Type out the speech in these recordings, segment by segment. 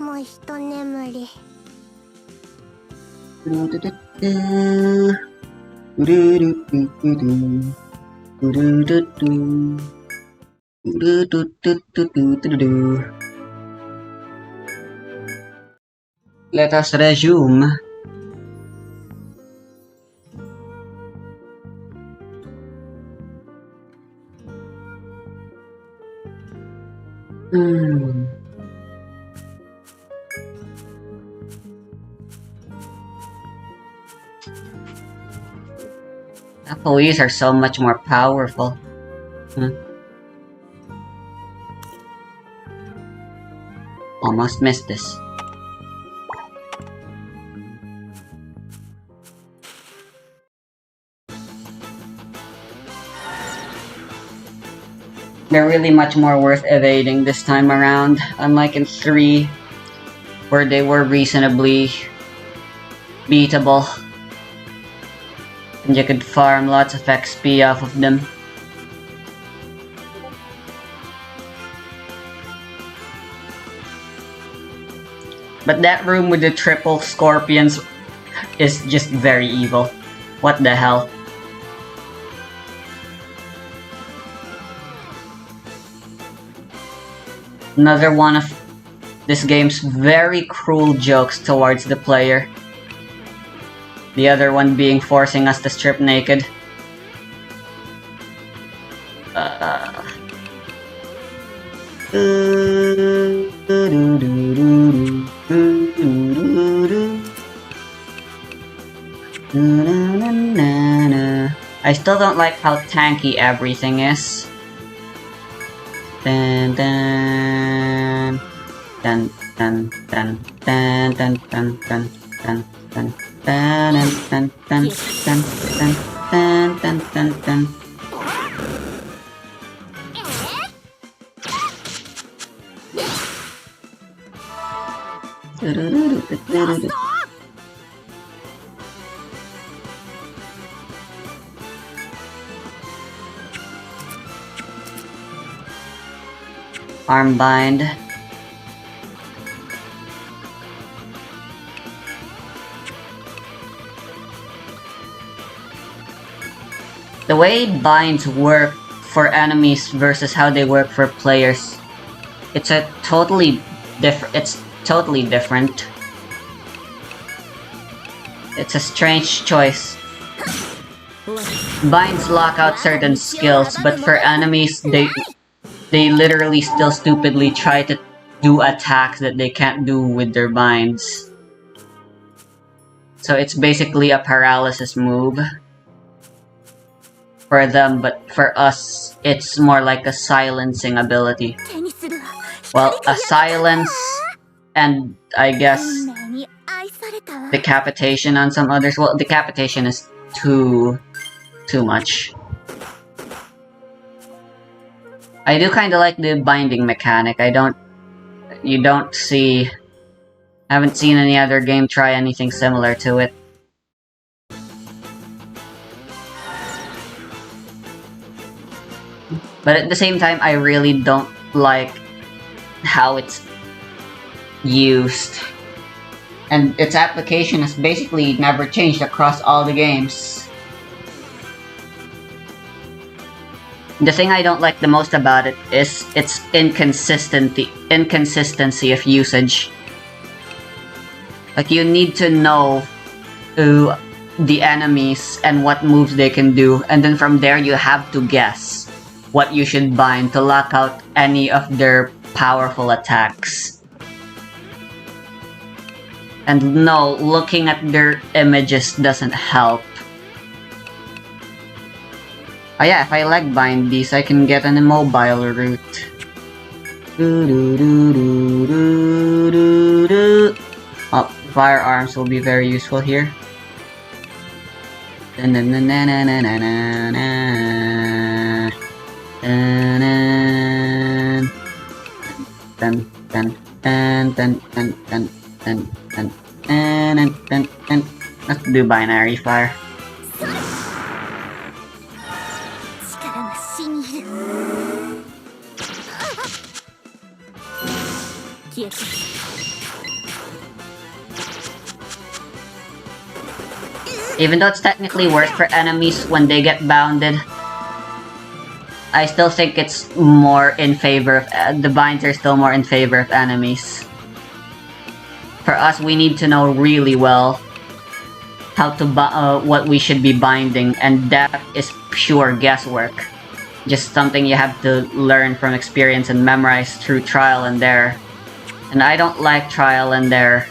も一眠り。Let us resume. The police are so much more powerful. Almost missed this. They're really much more worth evading this time around, unlike in 3, where they were reasonably beatable. And you could farm lots of XP off of them. But that room with the triple scorpions is just very evil. What the hell? Another one of this game's very cruel jokes towards the player. The other one being forcing us to strip naked. I still don't like how tanky everything is. Dun dun dun dun dun dun dun dun dun dun dun dun dun dun dun dun dun. Armbind. The way binds work for enemies versus how they work for players, it's totally different. It's a strange choice. Binds lock out certain skills, but for enemies, they literally still stupidly try to do attacks that they can't do with their binds. So it's basically a paralysis move for them, but for us, it's more like a silencing ability. Well, a silence and I guess decapitation on some others. Well, decapitation is too much. I do kind of like the binding mechanic. I haven't seen any other game try anything similar to it. But at the same time, I really don't like how it's used. And its application has basically never changed across all the games. The thing I don't like the most about it is its inconsistency of usage. Like, you need to know the enemies and what moves they can do, and then from there you have to guess what you should bind to lock out any of their powerful attacks. And no, looking at their images doesn't help. Oh yeah, if I leg bind these, I can get an immobile route. Oh, firearms will be very useful here. Dun dun dun dun dun dun dun dun dun dun. Let's do binary fire. Even though it's technically worse for enemies when they get bounded, I still think it's more in favor of... the binds are still more in favor of enemies. For us, we need to know really well how to what we should be binding, and that is pure guesswork. Just something you have to learn from experience and memorize through trial and error. And I don't like trial and error.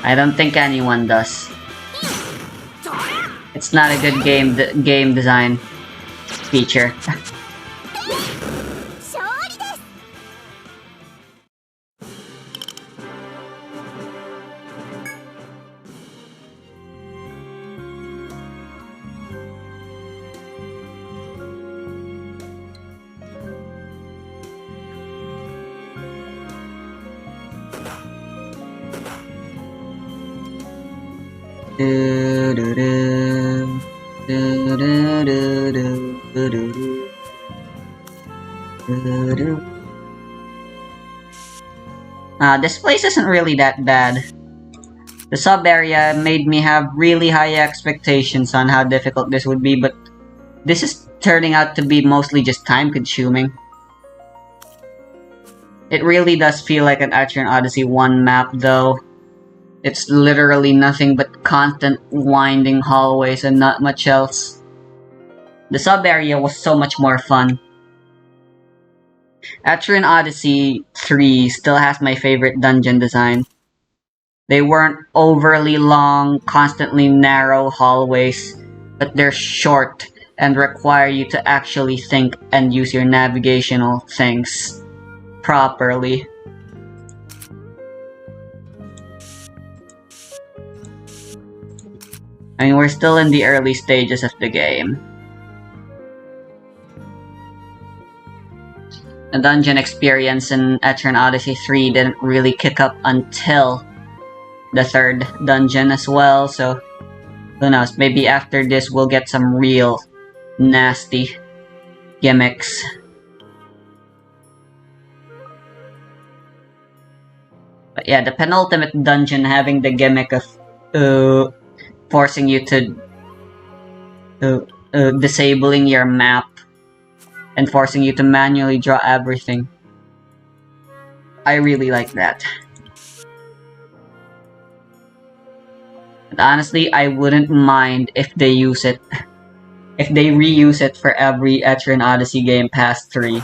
I don't think anyone does. It's not a good game design feature. This place isn't really that bad. The sub-area made me have really high expectations on how difficult this would be, but this is turning out to be mostly just time-consuming. It really does feel like an Etrian Odyssey 1 map, though. It's literally nothing but constant winding hallways and not much else. The sub-area was so much more fun. Etrian Odyssey 3 still has my favorite dungeon design. They weren't overly long, constantly narrow hallways, but they're short and require you to actually think and use your navigational things properly. I mean, we're still in the early stages of the game. The dungeon experience in Etrian Odyssey 3 didn't really kick up until the third dungeon as well, so who knows, maybe after this we'll get some real nasty gimmicks. But yeah, the penultimate dungeon having the gimmick of forcing you to disabling your map and forcing you to manually draw everything. I really like that. But honestly, I wouldn't mind if they use it, if they reuse it for every Etrian Odyssey game past 3.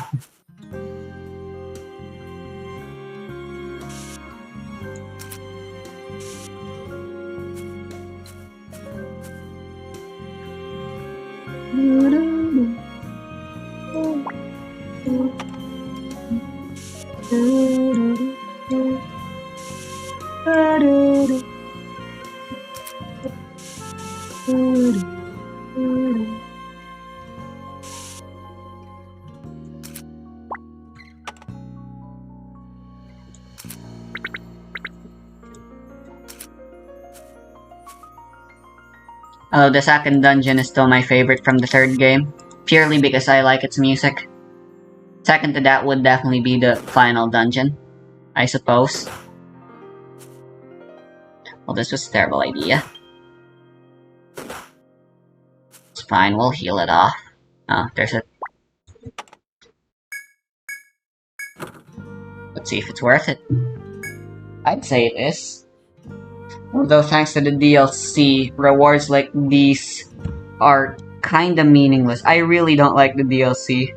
The second dungeon is still my favorite from the third game, purely because I like its music. Second to that would definitely be the final dungeon, I suppose. Well, this was a terrible idea. It's fine, we'll heal it off. Oh, there's a... Let's see if it's worth it. I'd say it is. Although thanks to the DLC, rewards like these are kinda meaningless. I really don't like the DLC.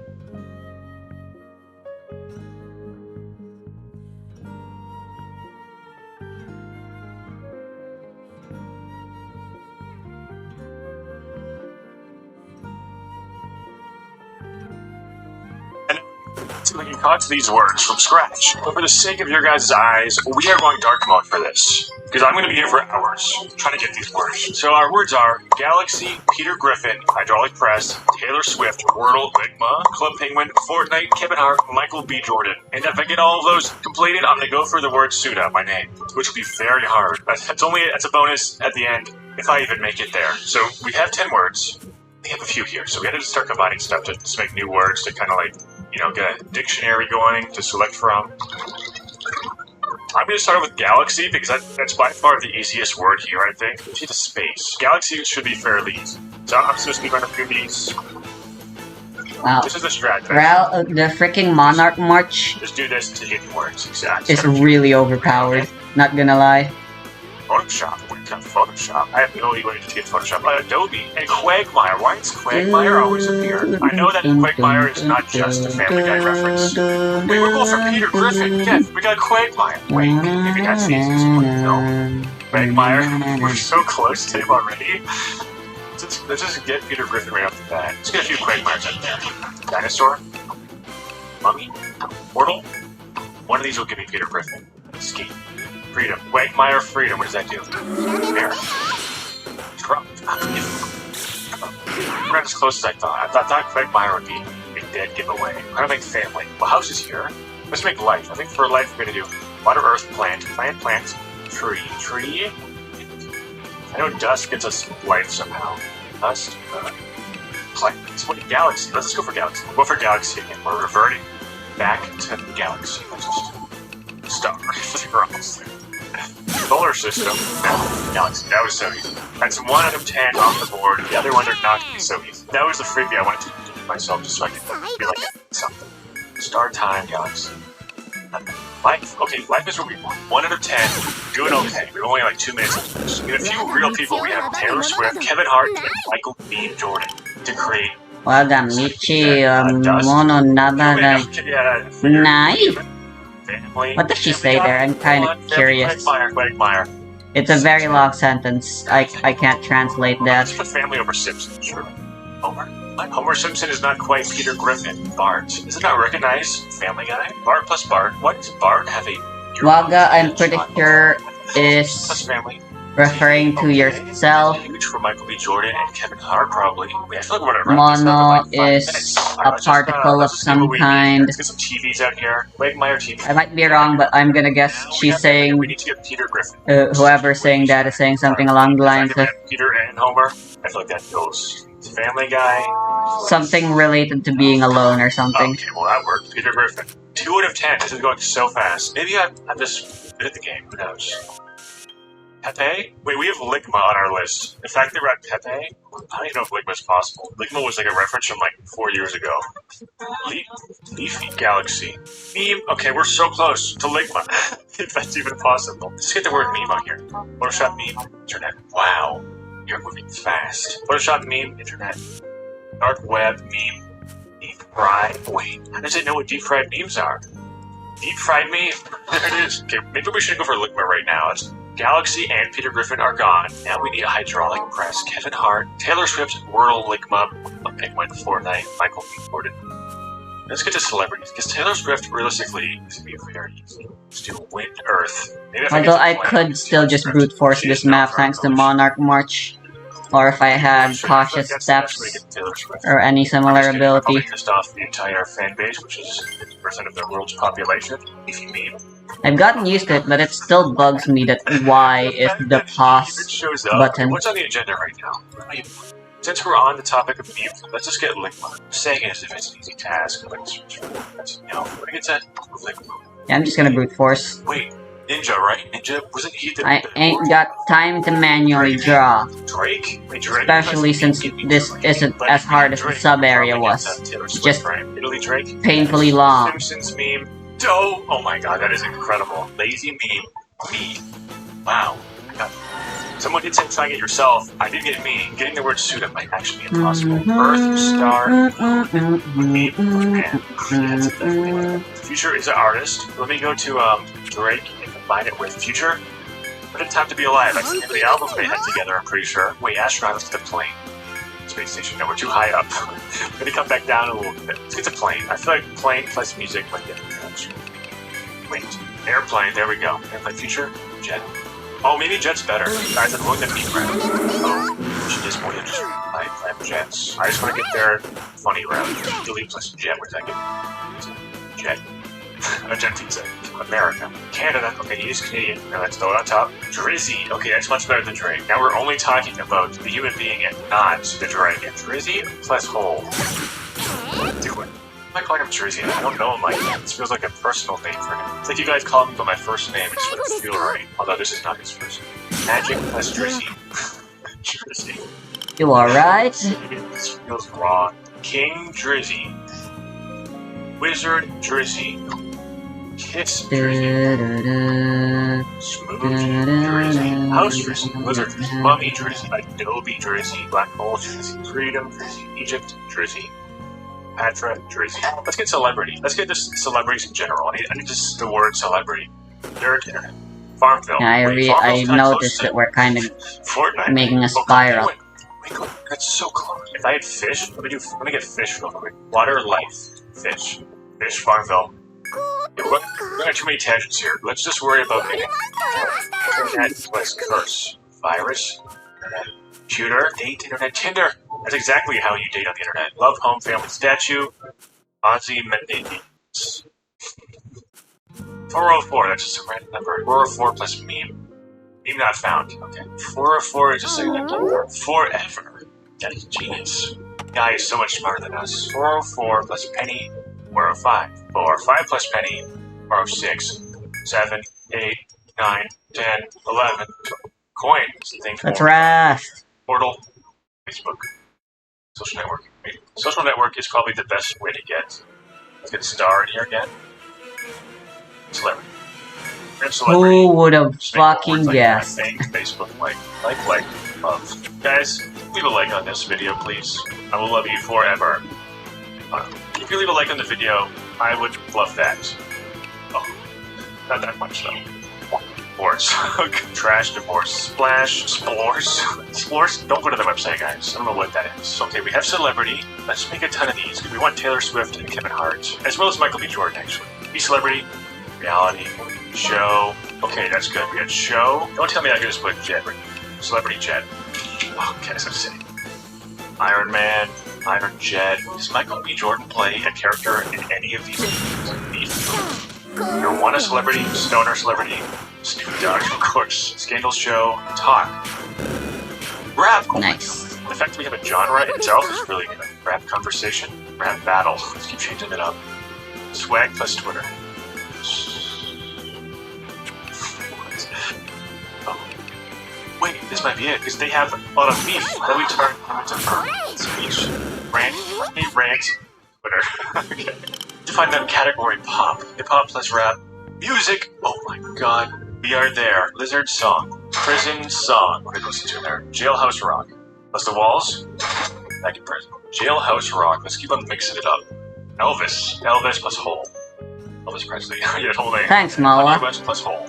We can cut these words from scratch, but for the sake of your guys' eyes, we are going dark mode for this. Because I'm going to be here for hours trying to get these words. So our words are Galaxy, Peter Griffin, Hydraulic Press, Taylor Swift, Wordle, Wigma, Club Penguin, Fortnite, Kevin Hart, Michael B. Jordan. And if I get all of those completed, I'm going to go for the word Suda, my name, which will be very hard. That's a bonus at the end, if I even make it there. So we have 10 words. We have a few here, so we had to start combining stuff to make new words to kind of like, you know, get a dictionary going to select from. I'm I'm going to start with Galaxy because that's by far the easiest word here, I think. Let's get to space. Galaxy should be fairly easy. So I'm just going to speak on a few of these. Wow. This is the strategy. The freaking Monarch March Just do this to get words. Exactly. is really overpowered. Not gonna lie. Photoshop. What kind of Photoshop? I have no idea what to get Photoshop. Adobe. And Quagmire. Why does Quagmire always appear? I know that Quagmire is not just a Family Guy reference. Wait, we're going for Peter Griffin. Yeah, we got Quagmire. Wait, maybe that's the easiest one. No. Quagmire. We're so close to him already. Let's just get Peter Griffin right off the bat. Let's get a few Quagmires up there. Dinosaur. Mummy. Portal. One of these will give me Peter Griffin. Escape. Freedom. Quagmire freedom. What does that do? Merit. Trump. We're not as close as I thought. I thought Quagmire would be a dead giveaway. How to make family? Well, house is here. Let's make life. I think for life we're gonna do water, earth, plant, tree. I know dust gets us life somehow. Dust, plant. What galaxy? Let's just go for galaxy. We'll go for galaxy again. We're reverting back to the galaxy. Let's just stop. We're almost there. Solar system. No, galaxy. That was so easy. That's 1 out of 10 off the board. The other ones are not going to be so easy. That was the freebie I wanted to do myself just so I could feel like something. Star time, galaxy. Life. Okay, life is what we want. 1 out of 10. Doing okay. We're only like 2 minutes. We have a few real people. We have Taylor Swift, Kevin Hart, and Michael B. Jordan to create. Michi, mono nada Nice. What does she say there? I'm kind of curious. Quagmire. It's a very long sentence. I can't translate that. Let's put family over Simpson, sure. Homer. Homer Simpson is not quite Peter Griffin. Bart. Is it not recognized? Family Guy? Bart plus Bart. What does Bart have a... Wagga, I'm pretty sure, is plus family. referring to yourself. Huge for Michael B. Jordan and Kevin Hart, probably. Wait, I feel like we're gonna Mono is a particle of some kind. Let's get some TVs out here. Quagmire TV. I might be wrong, but I'm gonna guess she's saying... We need to get Peter Griffin. Whoever's saying that is saying something along the lines of... Peter and Homer. I feel like that goes... Family Guy. Something related to being alone or something. Okay, well that worked. Peter Griffin. 2 out of 10. This is going so fast. Maybe I'm just good at the game. Who knows? Pepe? Wait, we have Ligma on our list. The fact that we're at Pepe? I don't even know if Ligma's possible. Ligma was like a reference from like 4 years ago. Leafy Galaxy. Meme? Okay, we're so close to Ligma. If that's even possible. Let's get the word meme on here. Photoshop meme. Internet. Wow. You're moving fast. Photoshop meme. Internet. Dark web meme. Deep fried. Wait, how does it know what deep fried memes are? Deep fried meme? There it is. Okay, maybe we should go for Ligma right now. It's Galaxy and Peter Griffin are gone. Now we need a hydraulic press. Kevin Hart, Taylor Swift, Wordle, Ligma, Penguin, Fortnite, Michael B. Jordan. Let's get to celebrities, because Taylor Swift realistically is going to be very easy. Let's do Wind, Earth. Maybe Although I could still just brute force this map thanks to Monarch March. Or if I had Cautious Steps, or any similar ability. Probably pissed off the entire fan base, which is 50% of the world's population, if you mean. I've gotten used to it, but it still bugs me that Y is the pause button. What's on the agenda right now? Since we're on the topic of meme, let's just get Ligma. Saying it as if it's an easy task. No, we're gonna get to Ligma. Yeah, I'm just gonna brute force. Wait, Ninja, right? Ninja, wasn't he the... I ain't got time to manually draw. Drake? Wait, Drake? Especially since this isn't as hard as the sub-area was. It's just painfully long. Simpsons meme. Oh my god, that is incredible. Lazy meme. Me. Wow. Someone did say trying it yourself. I did get me. Getting the word pseudo might actually be impossible. Earth, star, me, man. Future is an artist. Let me go to Drake and combine it with Future. What a time to be alive. That's the name of the album they had together, I'm pretty sure. Wait, astronaut, let's get the plane. Space station. No, we're too high up. I'm gonna come back down a little bit. Let's get the plane. I feel like plane plus music like that. Wait, airplane. There we go. Airplane, Future, jet. Oh, maybe jet's better. Guys, I'm going to be right. Oh, she just more than just five jets. I just want to get their funny route. Delete plus jet. Where's that get? Jet. Argentina. America. Canada. Okay, he is Canadian. Now let's throw it on top. Drizzy. Okay, that's much better than Drake. Now we're only talking about the human being and not the dragon. Drizzy plus hole. Do it. I call him Jersey. I don't know him like that. This feels like a personal name for him. It's like you guys call me by my first name. It just wouldn't feel right. Although this is not his first name. Magic plus Jersey. Jersey. You alright? This feels wrong. King Drizzy. Wizard Drizzy. Kiss Drizzy. Smooth Drizzy. House Drizzy. Wizard Drizzy. Mummy Drizzy. Adobe Drizzy. Black Hole Drizzy. Freedom Drizzy. Egypt Drizzy. Patra Drizzy. Let's get celebrity. Let's get just celebrities in general. I need just the word celebrity. Nerd Internet. Farmville. Yeah, I noticed that we're kind of Fortnite. making a spiral. Wait, that's so close. If I had fish, let me get fish real quick. Water, life, fish. Fish, Farmville. Yeah, we're gonna have too many tangents here. Let's just worry about internet plus curse. Virus, internet, computer, date, internet, Tinder. That's exactly how you date on the internet. Love, home, family, statue, Ozzy Mendes. 404, that's just a random number. 404 plus meme. Meme not found. Okay. 404 is just a number. Forever. That is genius. Guy is so much smarter than us. 404 plus penny. 405. 405 plus penny. 406. 7, 8, 9, 10, 11. Coin is the thing. That's Raft. Portal. Facebook. Social network. Social network is probably the best way to get. Let's get star in here again. Celebrity. Who would have fucking guessed? Facebook, like, love. Guys, leave a like on this video, please. I will love you forever. If you leave a like on the video, I would love that. Oh, not that much though. Divorce. Trash divorce. Splash. Splores. Splores? Don't go to the website, guys. I don't know what that is. Okay, we have celebrity. Let's make a ton of these. We want Taylor Swift and Kevin Hart. As well as Michael B. Jordan, actually. Be celebrity. Reality. Show. Okay, that's good. We got show. Don't tell me I can just put Jet. Celebrity Jet. Okay, that's insane. Iron Man. Iron Jet. Does Michael B. Jordan play a character in any of these games? You're one a celebrity, stoner celebrity, Snoop Dogg, of course, Scandal Show, talk, rap. Oh Nice. The fact that we have a genre itself is really good. Rap conversation, rap battle. Let's keep changing it up. Swag plus Twitter. Oh. Wait, this might be it, because they have a lot of beef. Then we turn them into speech. Rant, Twitter. Okay. Define that category pop. Hip-hop plus rap. Music! Oh my god. We are there. Lizard song. Prison song. What goes into there? Jailhouse rock. Plus the walls. Back in prison. Jailhouse rock. Let's keep on mixing it up. Elvis. Elvis plus hole. Elvis Presley. Yeah, whole name. Thanks, Mala. Elvis plus hole.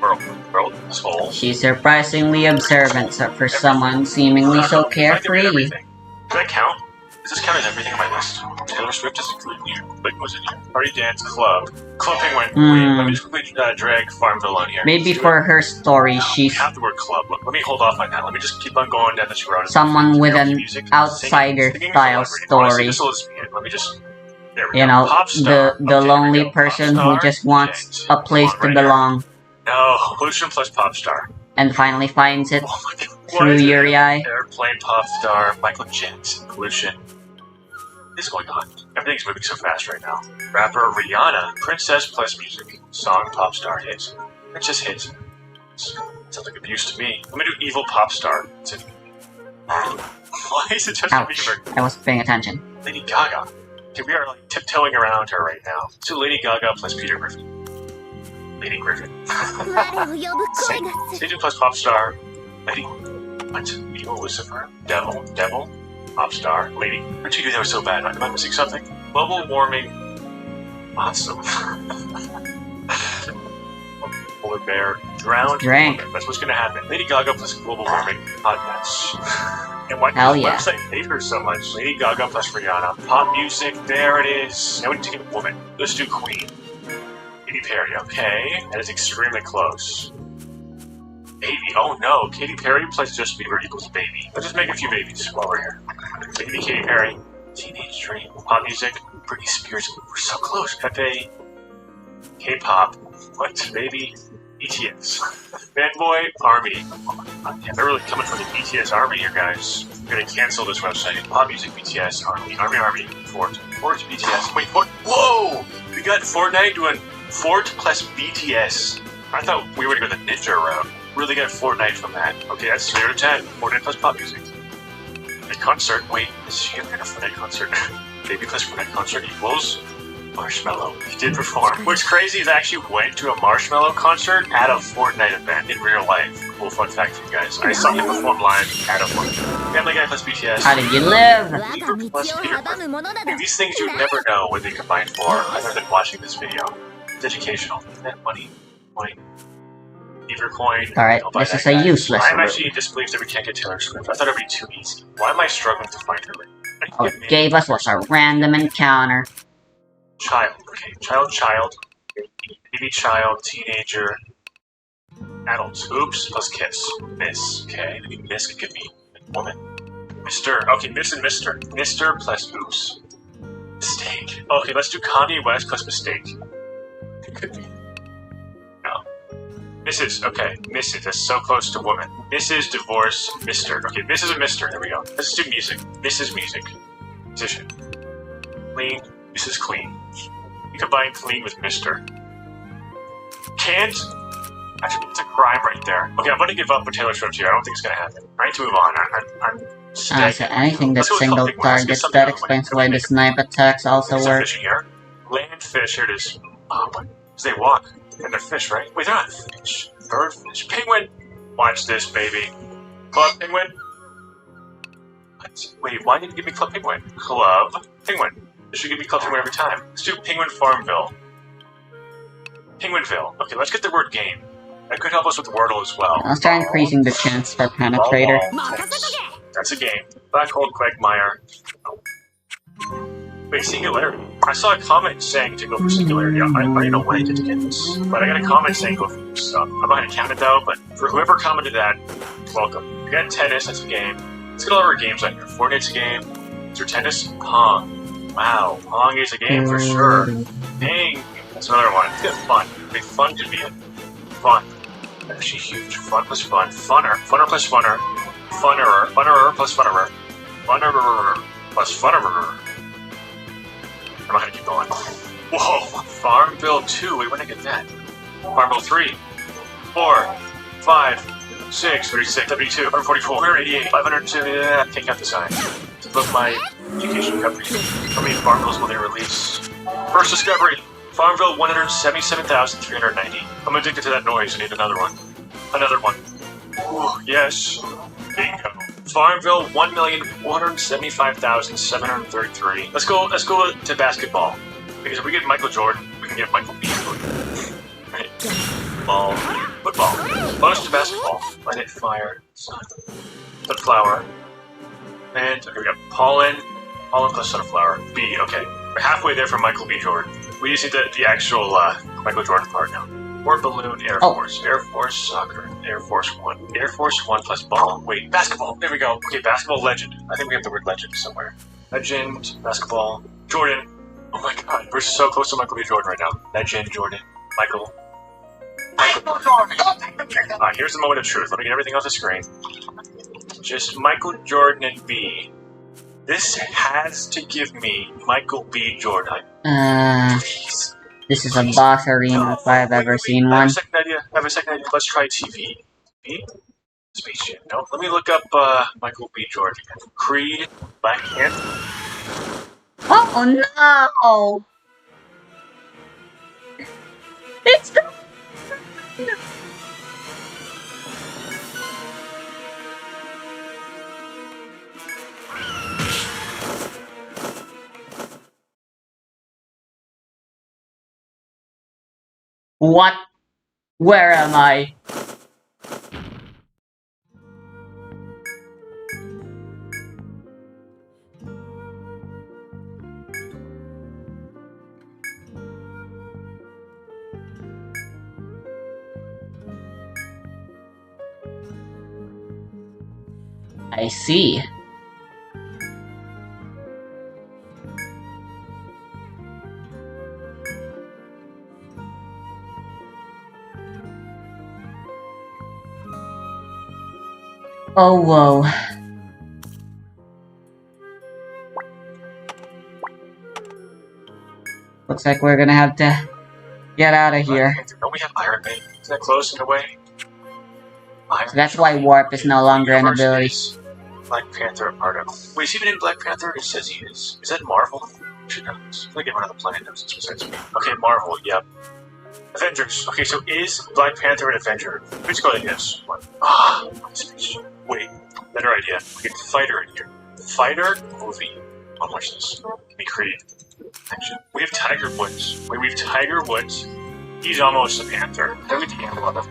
World plus hole. She's surprisingly observant for someone seemingly so carefree. Does that count? Does this count as everything on my list? Taylor Swift is included here. Wait, was it here? Party Dance Club. Club Penguin. Wait, let me just quickly drag Farmville on here. Maybe for her story, she's We have the word club. Let me hold off on that. Let me just keep on going down this road. someone with an outsider-style story. Let me just... There we You go. know, Pop star. the Okay, lonely there we go. person Pop who star. just wants Okay. a place to Right here. belong No, pollution plus pop star. and finally finds it Oh my god. Why through is it Yuri Eye. Airplane pop star. Michael Jackson. Pollution. What is going on? Everything's moving so fast right now. Rapper Rihanna. Princess plus music. Song pop star hits. Princess hits. Sounds like abuse to me. Let me do evil pop star. Why is it Justin Ouch. Bieber? I wasn't paying attention. Lady Gaga. Okay, we are like tiptoeing around her right now. So Lady Gaga plus Peter Griffin. Lady Griffin. Satan plus pop star. Lady. What? Evil Lucifer. Devil. Pop star. Lady. What'd you do that was so bad? Am I missing something? Global warming. Awesome. Polar bear. Drowned. Drank. Woman. That's what's gonna happen. Lady Gaga plus global warming. Hot match. And why Hell does the yeah. website hate her so much? Lady Gaga plus Rihanna. Pop music. There it is. Now we need to get a woman. Let's do Queen. Katy Perry. Okay. That is extremely close. Baby. Oh no. Katy Perry plus Justin Bieber equals baby. Let's just make a few babies while we're here. Baby Katy Perry. Teenage Dream. Pop music. Britney Spears. We're so close. Pepe. K-pop. What? Baby. BTS. Fanboy Army. Yeah, they're really coming for the BTS Army here, guys. We're gonna cancel this website. Pop Music BTS Army. Army. Fort BTS. Wait, Fort. Whoa! We got Fortnite doing Fort plus BTS. I thought we were gonna go the Ninja route. Really got Fortnite from that. Okay, that's 0 to 10. Fortnite plus pop music. A concert. Wait, is he ever gonna Fortnite concert? Baby plus Fortnite concert equals Marshmello. He did perform. What's crazy is I actually went to a Marshmello concert at a Fortnite event in real life. Cool fun fact for you guys. I saw him perform live at a Fortnite. Family Guy plus BTS. How did you live? Bieber plus Peter. These things you never know what they combine for other than watching this video. It's educational. Net money. Coin. Beaver coin. Alright, this is a useless I'm route. actually displeased that we can't get Taylor Swift. I thought it'd be too easy. Why am I struggling to find her? All it gave us was a random encounter. Child. Okay. Child. Baby child. Teenager. Adult. Oops. Plus kiss. Miss. Okay. Maybe miss could give me a woman. Mr. Okay. Miss and Mr. Mr. plus oops. Mistake. Okay. Let's do Kanye West plus mistake. It could be. No. Mrs. Okay. Mrs. That's so close to woman. Mrs. Divorce. Mr. Okay. Mrs. and Mr. There we go. Let's do music. Mrs. Music. Musician. Clean. Mrs. Clean. You combine clean with Mr. Can't. Actually, it's a crime right there. Okay, I'm gonna give up with Taylor Swift here. I don't think it's gonna happen. I need to move on. I'm So anything Let's that's go with single something more. Let's get targets, something that out of the way. explains why the snipe attacks also There's some work. fishing here. Landfish, here it is. Oh, but they walk. And they're fish, right? Wait, they're not fish. Birdfish. Penguin! Watch this, baby. Club Penguin? What? Wait, why did you give me Club Penguin? Club Penguin. This should give me Club Penguin every time. Let's do Penguin Farmville. Penguinville. Okay, let's get the word game. That could help us with Wordle as well. Let's try increasing the chance for penetrator. That's a game. Black Hole Quagmire. Wait, Singularity. I saw a comment saying to go for Singularity. I don't know when I did to get this, but I got a comment saying go for this stuff. I'm not going to count it though, but for whoever commented that, welcome. We got tennis, that's a game. Let's get all of our games on here. Fortnite's a game. Is there tennis? Pong. Wow, Pong is a game for sure. Dang, that's another one. It's good fun. Big fun could be it. Fun. Actually huge. Fun plus fun. Funner. Funner plus funner. Funnerer. Funnerer plus funnerer. Funnerer plus funnerer. I'm not gonna keep going. Whoa! Farmville 2. Wait, when did I get that? Farmville 3, 4, 5, 6, 36, 72, 144, 188, 502. Yeah, take out the sign. To book my education company. How many Farmvilles will they release? First discovery. Farmville 177,390. I'm addicted to that noise. I need another one. Another one. Ooh, yes. Bingo. Farmville 1,475,733. Let's go to basketball. Because if we get Michael Jordan, we can get Michael B. Jordan. Right. Ball. Football. Bonus to basketball. Planet Fire. Sun. Sunflower. And okay, we got pollen. Pollen plus sunflower. B, okay. We're halfway there for Michael B. Jordan. We just need the actual Michael Jordan part now. Or balloon, Air Force. Air Force, soccer. Air Force 1. Air Force 1 plus ball. Wait, basketball. There we go. Okay, basketball legend. I think we have the word legend somewhere. Legend, basketball, Jordan. Oh my god, we're so close to Michael B. Jordan right now. Legend, Jordan, Michael Jordan. Alright, here's the moment of truth. Let me get everything off the screen. Just Michael Jordan and B. This has to give me Michael B. Jordan. Please. This is a boss arena if I've ever seen I one. have a second idea. Let's try TV. TV? Space Jam. No, let me look up Michael B. Jordan. Creed, Black Panther. Oh no! It's the... What? Where am I? I see. Oh, whoa. Looks like we're gonna have to get out of here. Don't we have Iron Man? Is that close in a way? So that's why Warp is no longer an ability. Black Panther a part of. Wait, is he even in Black Panther? It says he is. Is that Marvel? Should know this. I think everyone on the planet knows this besides me. Okay, Marvel, yep. Avengers. Okay, so is Black Panther an Avenger? Let's go like this. Ah, wait, better idea. We get Fighter in here. Fighter movie. I'll watch this. Be creative. Action. We have Tiger Woods. Wait, we have Tiger Woods. He's almost a panther. Then we have a lot of.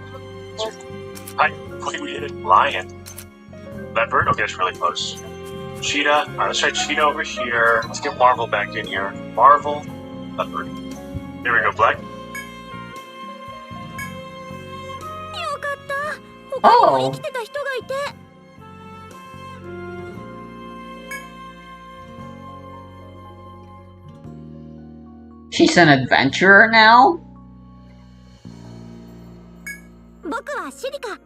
Hi. Wait, we did it. Lion. Leopard. Okay, that's really close. Cheetah. Alright, let's try Cheetah over here. Let's get Marvel back in here. Marvel. Leopard. Here we go, Black. Oh! She's an adventurer now? 僕はシリカ。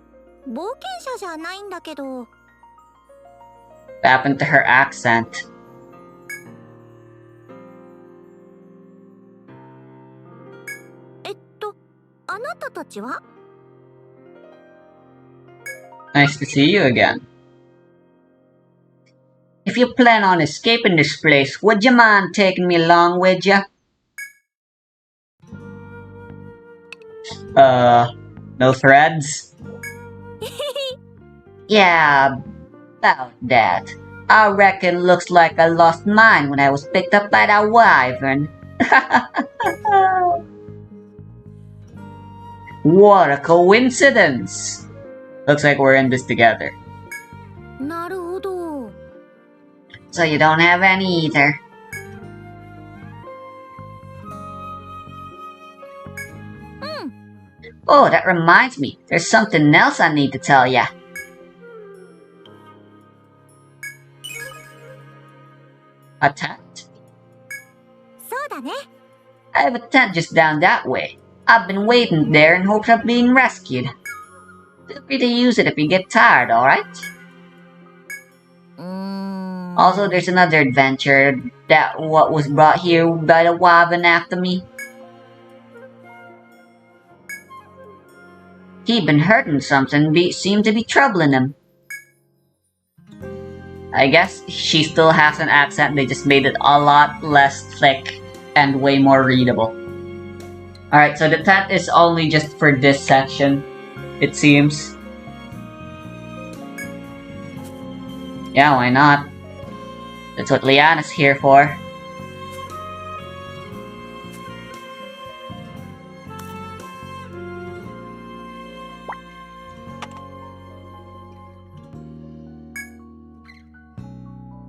冒険者じゃないんだけど。 What happened to her accent? あなたたちは? Nice to see you again. If you plan on escaping this place, would you mind taking me along with you? No threads? Yeah, about that. I reckon looks like I lost mine when I was picked up by that wyvern. What a coincidence! Looks like we're in this together. なるほど。 So you don't have any either. Oh, that reminds me. There's something else I need to tell ya. A tent? そうだね。 I have a tent just down that way. I've been waiting there in hopes of being rescued. Feel free to use it if you get tired, alright? Also, there's another adventure that what was brought here by the wyvern after me. He'd been hurting something, seemed to be troubling him. I guess she still has an accent, they just made it a lot less thick and way more readable. Alright, so the tent is only just for this section, it seems. Yeah, why not? That's what Liana's here for.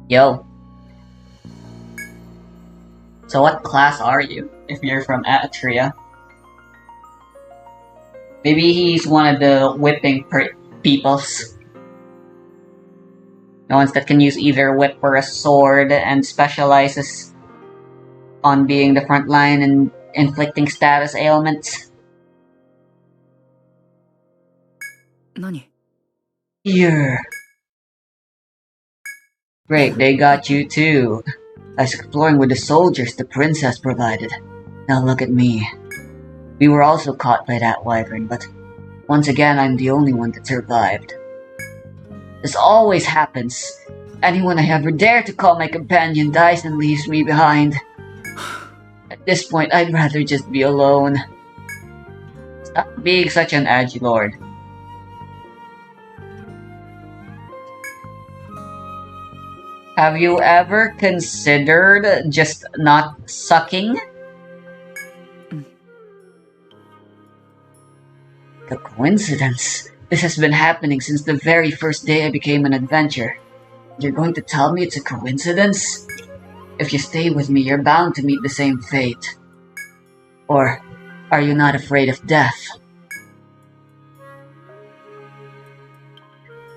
Yo. So what class are you, if you're from Atria? Maybe he's one of the whipping peoples. The ones that can use either a whip or a sword and specializes on being the front line and inflicting status ailments. 何? Here. Great, they got you too. I was exploring with the soldiers the princess provided. Now look at me. We were also caught by that wyvern, but once again I'm the only one that survived. This always happens. Anyone I ever dare to call my companion dies and leaves me behind. At this point, I'd rather just be alone. Stop being such an edgelord. Have you ever considered just not sucking? The coincidence. This has been happening since the very first day I became an adventurer. You're going to tell me it's a coincidence? If you stay with me, you're bound to meet the same fate. Or are you not afraid of death?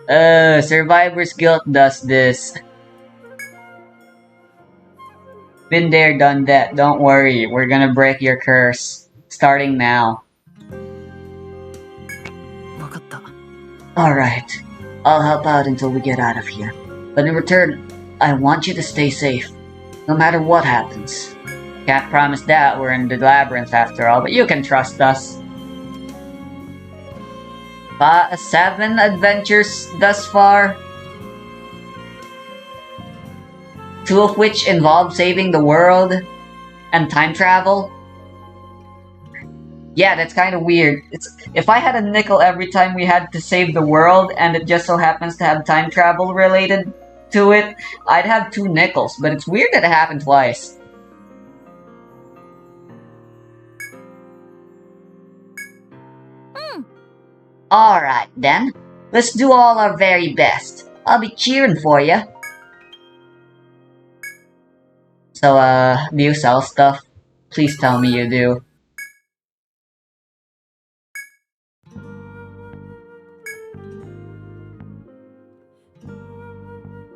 Survivor's guilt does this. Been there, done that. Don't worry, we're gonna break your curse. Starting now. わかった。 Alright. I'll help out until we get out of here. But in return, I want you to stay safe, no matter what happens. Can't promise that, we're in the labyrinth after all, but you can trust us. 7 adventures thus far. 2 of which involve saving the world and time travel. Yeah, that's kind of weird. If I had a nickel every time we had to save the world and it just so happens to have time travel related to it, I'd have 2 nickels, but it's weird that it happened twice. Alright then, let's do all our very best. I'll be cheering for you. So, do you sell stuff? Please tell me you do.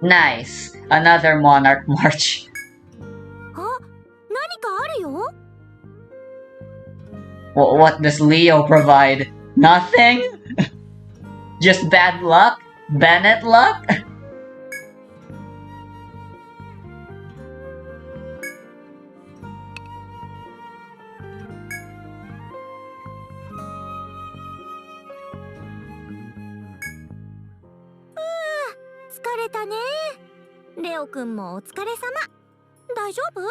Nice! Another Monarch March. あ、何かあるよ。 What does Leo provide? Nothing? Just bad luck? Bennett luck? Ah, 疲れたね。レオくんもお疲れ様。大丈夫？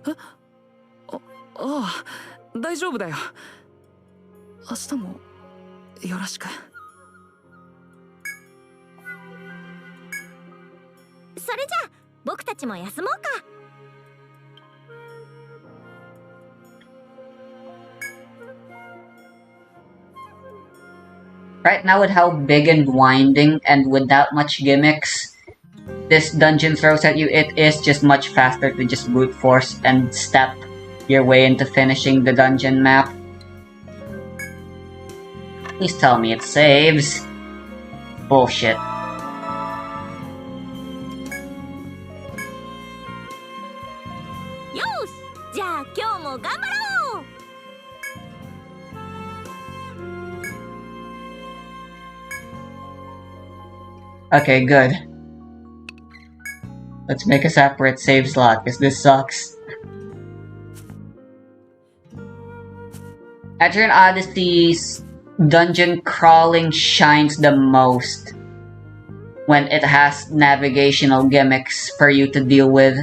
ああ、大丈夫だよ。明日もよろしく。それじゃあ僕たちも休もうか。Right now with how big and winding and without much gimmicks this dungeon throws at you, it is just much faster to just brute force and step your way into finishing the dungeon map. Please tell me it saves. Bullshit. Yosh! じゃあ今日も頑張ろう。 Okay, good. Let's make a separate save slot, because this sucks. Etrian Odyssey's dungeon crawling shines the most when it has navigational gimmicks for you to deal with.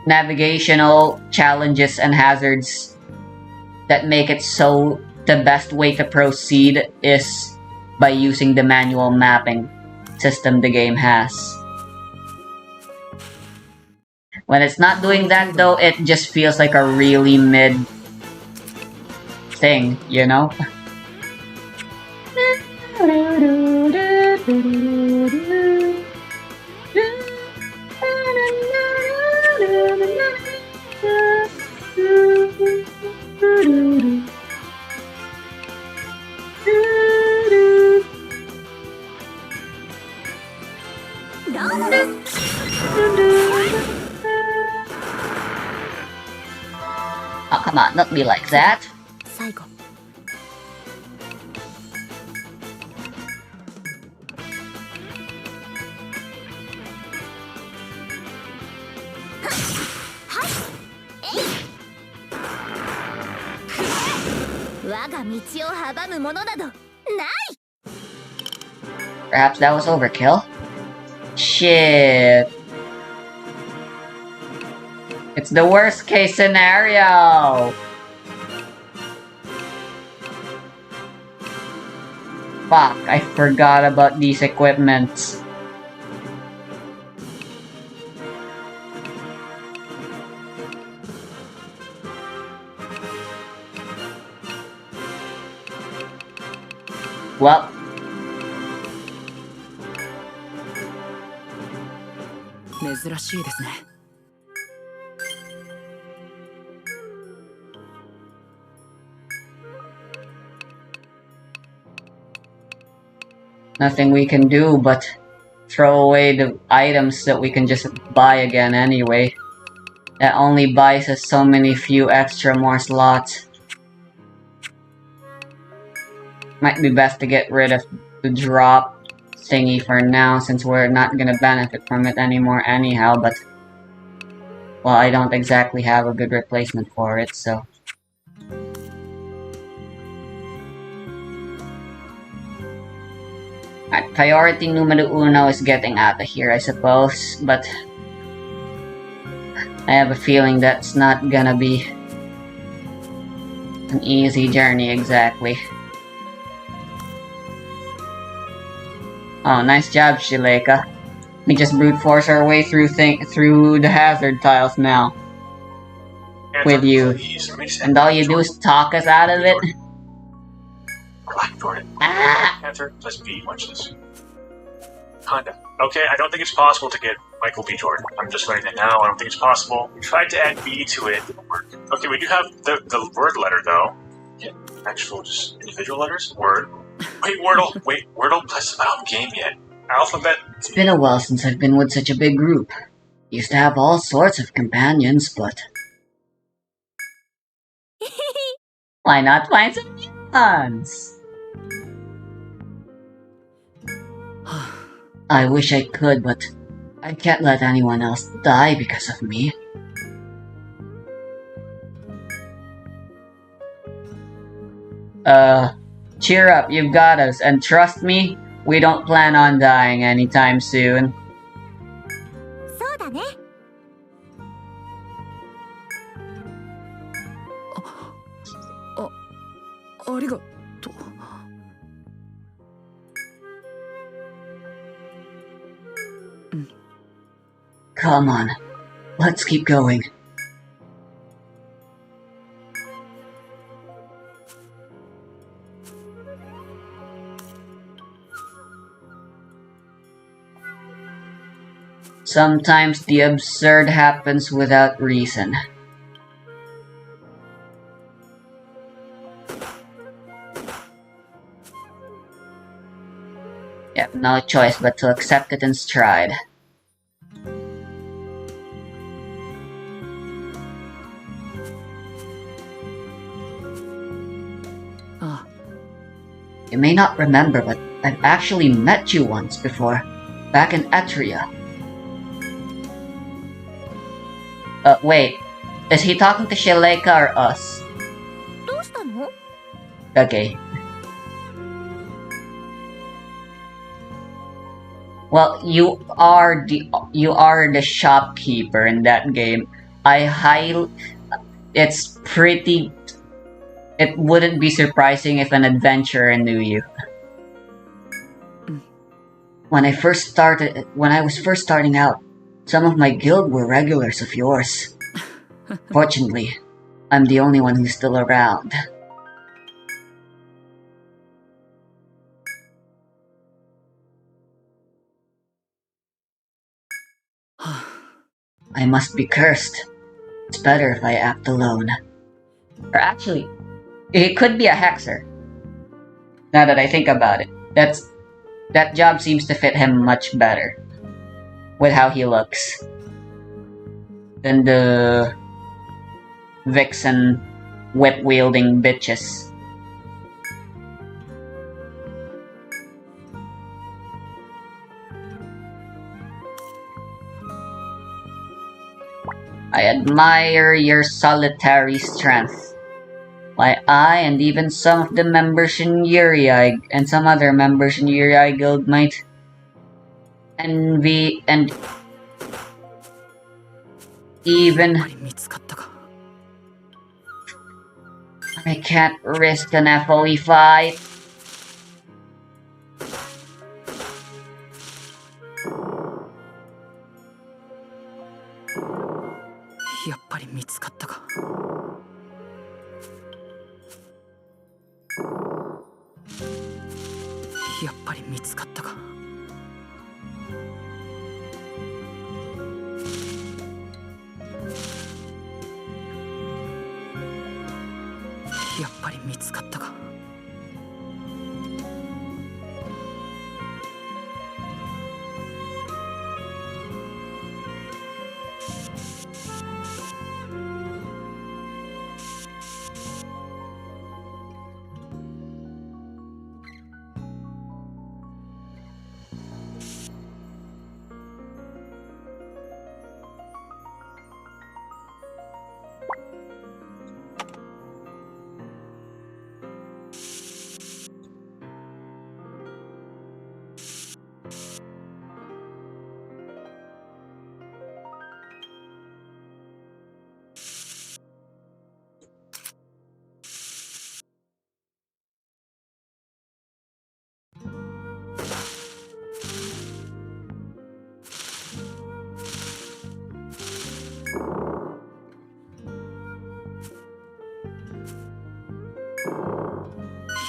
Navigational challenges and hazards that make it so the best way to proceed is by using the manual mapping system the game has. When it's not doing that though, it just feels like a really mid thing, you know? Oh, come on, not be like that. 最後。 我が道を阻むものなどない。 Perhaps that was overkill? Shit. It's the worst case scenario! Fuck, I forgot about these equipments. Well,珍しいですね。 nothing we can do but throw away the items that we can just buy again anyway. That only buys us so many few extra more slots. Might be best to get rid of the drop thingy for now, since we're not gonna benefit from it anymore anyhow, but... Well, I don't exactly have a good replacement for it, so... Alright, priority numero uno is getting out of here, I suppose, but... I have a feeling that's not gonna be... an easy journey, exactly. Oh, nice job, Shileka. We just brute force our way through the hazard tiles now. Panther, With you. please, make sense. And all you do is talk us out of it? Relax, Jordan. Ah! Panther, let's watch this. Honda. Okay, I don't think it's possible to get Michael B. Jordan. I'm just letting it now. I don't think it's possible. We tried to add B to it. Didn't work. Okay, we do have the word letter, though. Yeah, actual, just individual letters? Word. Wait, Wordle. Wait, Wordle hasn't been out game yet. Alphabet. It's been a while since I've been with such a big group. Used to have all sorts of companions, but... Why not find some new ones? I wish I could, but I can't let anyone else die because of me. Cheer up, you've got us, and trust me, we don't plan on dying anytime soon. そうだね。ありがとう。Come on, let's keep going. Sometimes the absurd happens without reason. Yep, no choice but to accept it in stride. You may not remember, but I've actually met you once before, back in Etria. Wait, is he talking to Shileka or us? どうしたの？ Okay. Well, you are the shopkeeper in that game. It wouldn't be surprising if an adventurer knew you. When I was first starting out, some of my guild were regulars of yours. Fortunately, I'm the only one who's still around. I must be cursed. It's better if I act alone. Or actually, it could be a hexer. Now that I think about it, that job seems to fit him much better with how he looks than the vixen whip-wielding bitches. I admire your solitary strength. Why, I and even some of the members in Uriai and some other members in Uriai Guild might envy and even I can't risk an FOE fight.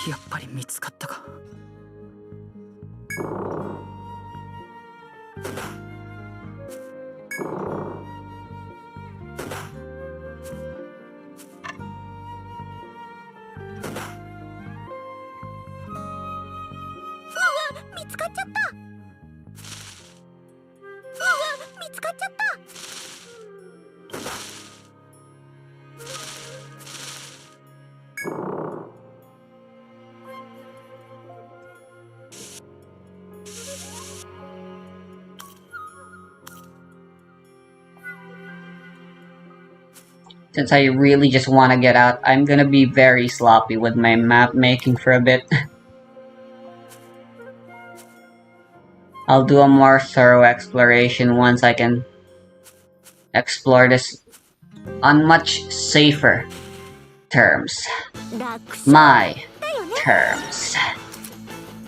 やっぱり見つかったか。見つかっちゃった。見つかっちゃった。Since I really just want to get out, I'm gonna be very sloppy with my map making for a bit. I'll do a more thorough exploration once I can explore this on much safer terms. 楽勝 My だよね。 terms.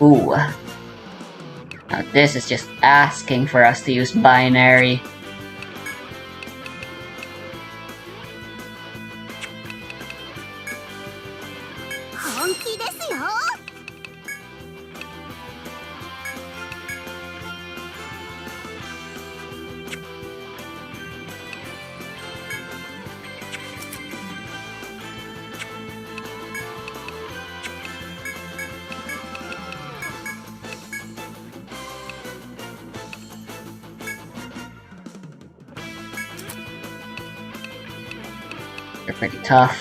Ooh. Now this is just asking for us to use binary. They're pretty tough.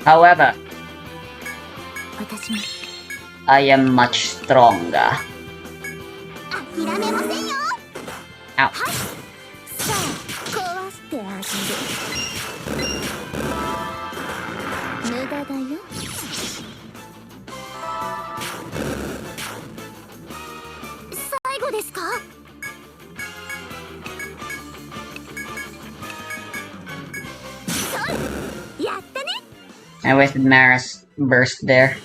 However, 私も I am much stronger. 諦めませんよ。 Ow. さあ壊してあげる。無駄だよ。最後ですか？そうやったね。 I wasted Mara's burst there.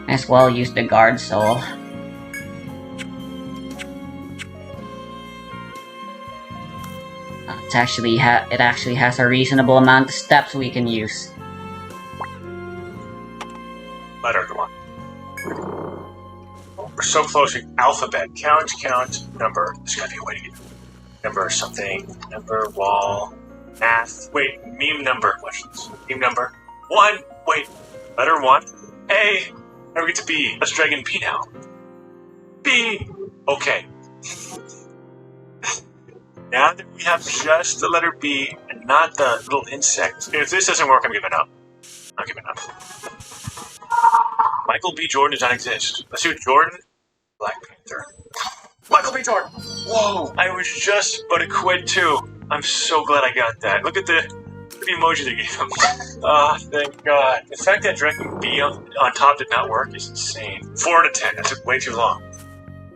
As well use the guard soul. It actually has a reasonable amount of steps we can use. Letter, come on. We're so close. Alphabet. Count, number. There's gotta be a way to get number something. Number, wall, math. Wait, meme number questions. Meme number. 1. Wait. Letter 1. A. Now we get to B. Let's drag in P now. B. Okay. Now that we have just the letter B and not the little insect. If this doesn't work, I'm giving up. I'm giving up. Michael B. Jordan does not exist. Let's do Jordan. Black Panther. Michael B. Jordan! Whoa! I was just about to quit too. I'm so glad I got that. Look at the emoji they gave him. Ah, thank God. The fact that dragging B on top did not work is insane. 4 out of 10. That took way too long.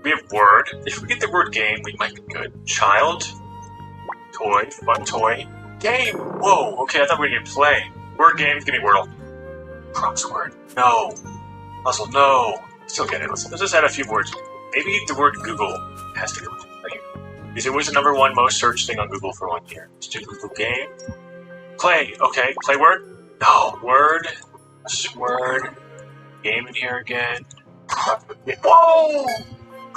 We have word. If we get the word game, we might be good. Child. Toy. Fun toy. Game! Whoa, okay, I thought we were gonna play. Word game, give me Wordle. Crossword. No. Puzzle, no. Still get it. Let's just add a few words. Maybe the word Google has to go with it. Because it was the #1 most searched thing on Google for 1 year. Let's do Google game. Play. Okay. Play word? No. Word. Word. Game in here again. Whoa!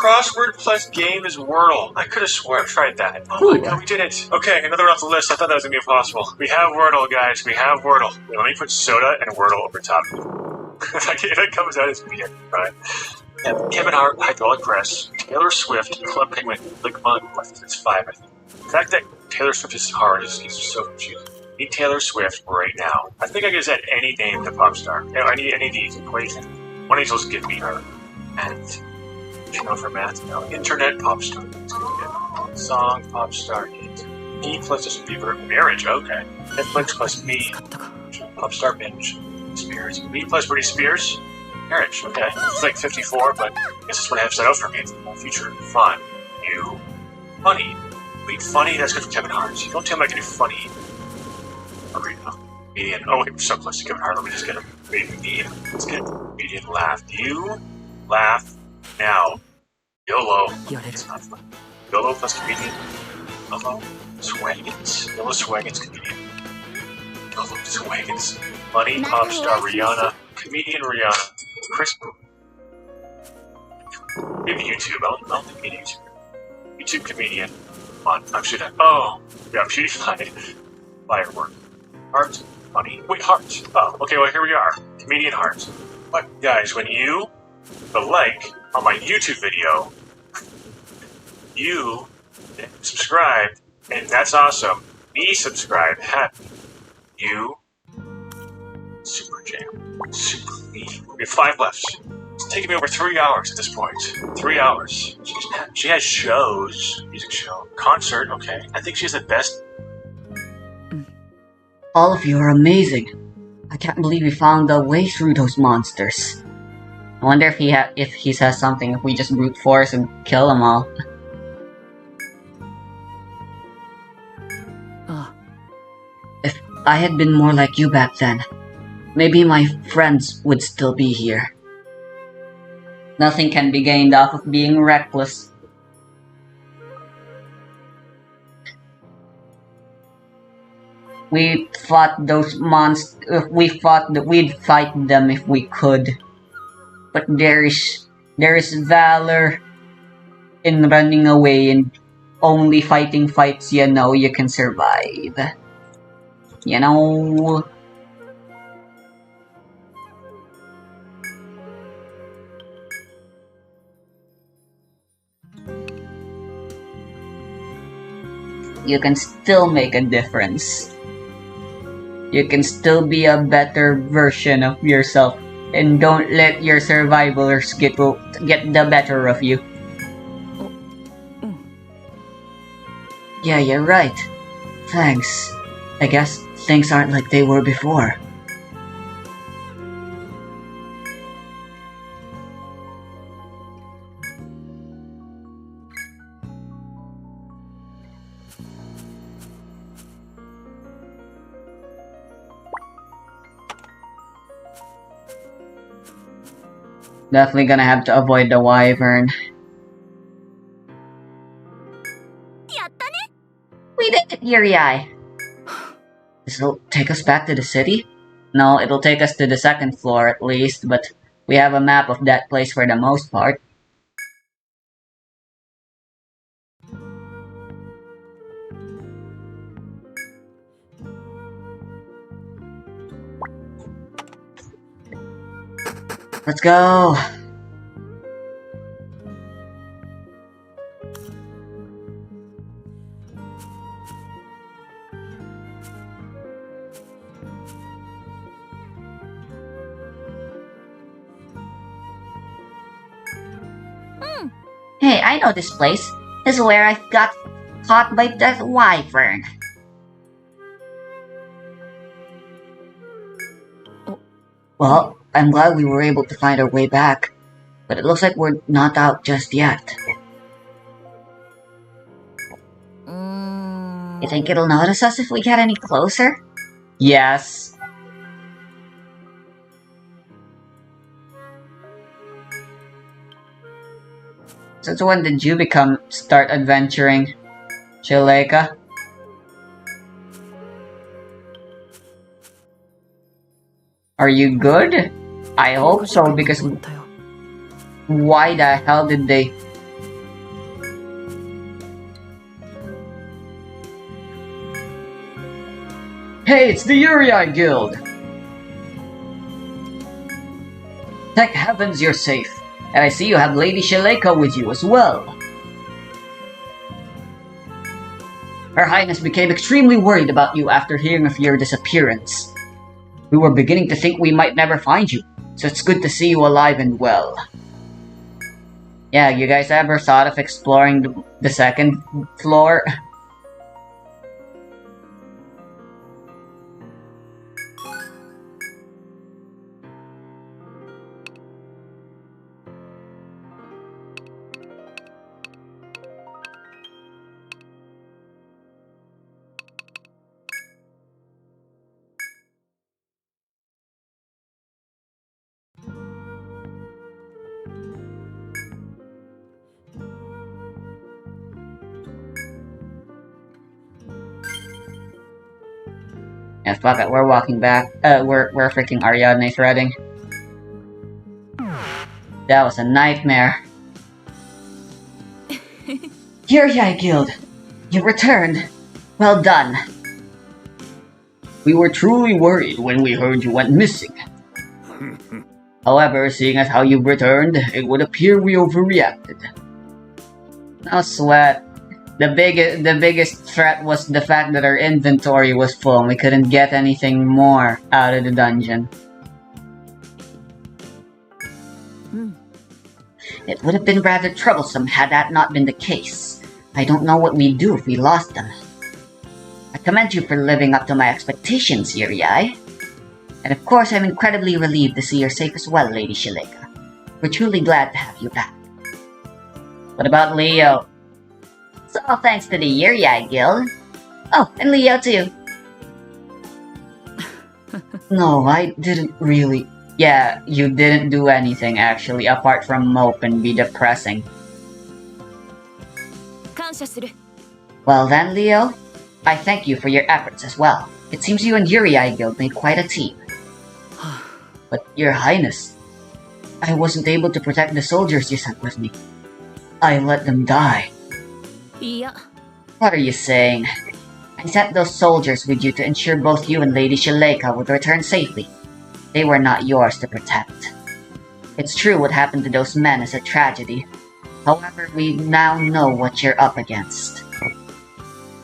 Crossword plus game is Wordle. I could have swore I've tried that. Oh my Ooh. god, we did it. Okay, another one off the list. I thought that was gonna be impossible. We have Wordle, guys. We have Wordle. Let me put soda and Wordle over top. if it comes out, it's gonna be right. Yeah, Kevin Hart, Hydraulic Press, Taylor Swift, Club Penguin, Lickmon. It's 5, I think. The fact that Taylor Swift is hard is so confusing. Need Taylor Swift right now. I think I can just add any name to pop star. You know, any of these equations. One of these will just give me her. And you know, for math, no. Internet pop star. It's gonna get song pop star. Me plus Justin Bieber. Marriage. Okay. Netflix plus me. Pop star binge. Spears. Me plus Britney Spears. Marriage. Okay. It's like 54, but I guess that's what I have set out for me in the future. Fun. New. Funny. Wait, funny? That's good for Kevin Hart. Don't tell me I can do funny. Median. Oh wait, we're so close to Kevin Hart. Let me just get a median. Let's get median laugh. You laugh now. YOLO. It's not fun. YOLO plus comedian. YOLO Swaggins. YOLO Swaggins comedian. YOLO Swaggins. Money pop star Rihanna. Comedian Rihanna. Chris. Maybe YouTube. I don't think maybe YouTube. YouTube comedian. Come on, I'm shooting. Oh, yeah, PewDiePie. Firework. Heart. Funny. Wait, heart. Oh, okay, well, here we are. Comedian heart. But, guys, when you put a like on my YouTube video, you subscribe, and that's awesome. Me subscribe. Happy. You. Super Jam. Super me. We have 5 left. It's taking me over 3 hours at this point. 3 hours. She has shows. Music show. Concert, okay. I think she has the best. All of you are amazing. I can't believe we found a way through those monsters. I wonder if he says something if we just brute force and kill them all. If I had been more like you back then, maybe my friends would still be here. Nothing can be gained off of being reckless. We fought those monsters. We'd fight them if we could. But there is valor in running away and only fighting fights you know you can survive. You know. You can still make a difference. You can still be a better version of yourself, and don't let your survivors get the better of you. Yeah, you're right. Thanks. I guess things aren't like they were before. Definitely gonna have to avoid the wyvern. やったね。 We did it, Yuri. This'll take us back to the city? No, it'll take us to the 2nd floor at least, but we have a map of that place for the most part. Let's go! Hey, I know this place. This is where I got caught by that wyvern. Well, I'm glad we were able to find our way back, but it looks like we're not out just yet. You think it'll notice us if we get any closer? Yes. Since when did you start adventuring, Chileka? Are you good? I hope so, because why the hell did they Hey, it's the Yuri Guild! Thank heavens you're safe. And I see you have Lady Shaleka with you as well. Her Highness became extremely worried about you after hearing of your disappearance. We were beginning to think we might never find you, so it's good to see you alive and well. Yeah, you guys ever thought of exploring the second floor? Yeah, fuck it, we're walking back. We're freaking Ariadne threading. That was a nightmare. Yuri Guild, you returned. Well done. We were truly worried when we heard you went missing. However, seeing as how you've returned, it would appear we overreacted. No sweat. The biggest threat was the fact that our inventory was full and we couldn't get anything more out of the dungeon. It would have been rather troublesome had that not been the case. I don't know what we'd do if we lost them. I commend you for living up to my expectations, Yuri. And of course, I'm incredibly relieved to see you're safe as well, Lady Shaleka. We're truly glad to have you back. What about Leo? It's all thanks to the Yuri Guild. Oh, and Leo too. No, I didn't really... Yeah, you didn't do anything actually, apart from mope and be depressing. Well then, Leo, I thank you for your efforts as well. It seems you and Yuri Guild made quite a team. But, Your Highness, I wasn't able to protect the soldiers you sent with me. I let them die. What are you saying? I sent those soldiers with you to ensure both you and Lady Shaleka would return safely. They were not yours to protect. It's true what happened to those men is a tragedy. However, we now know what you're up against.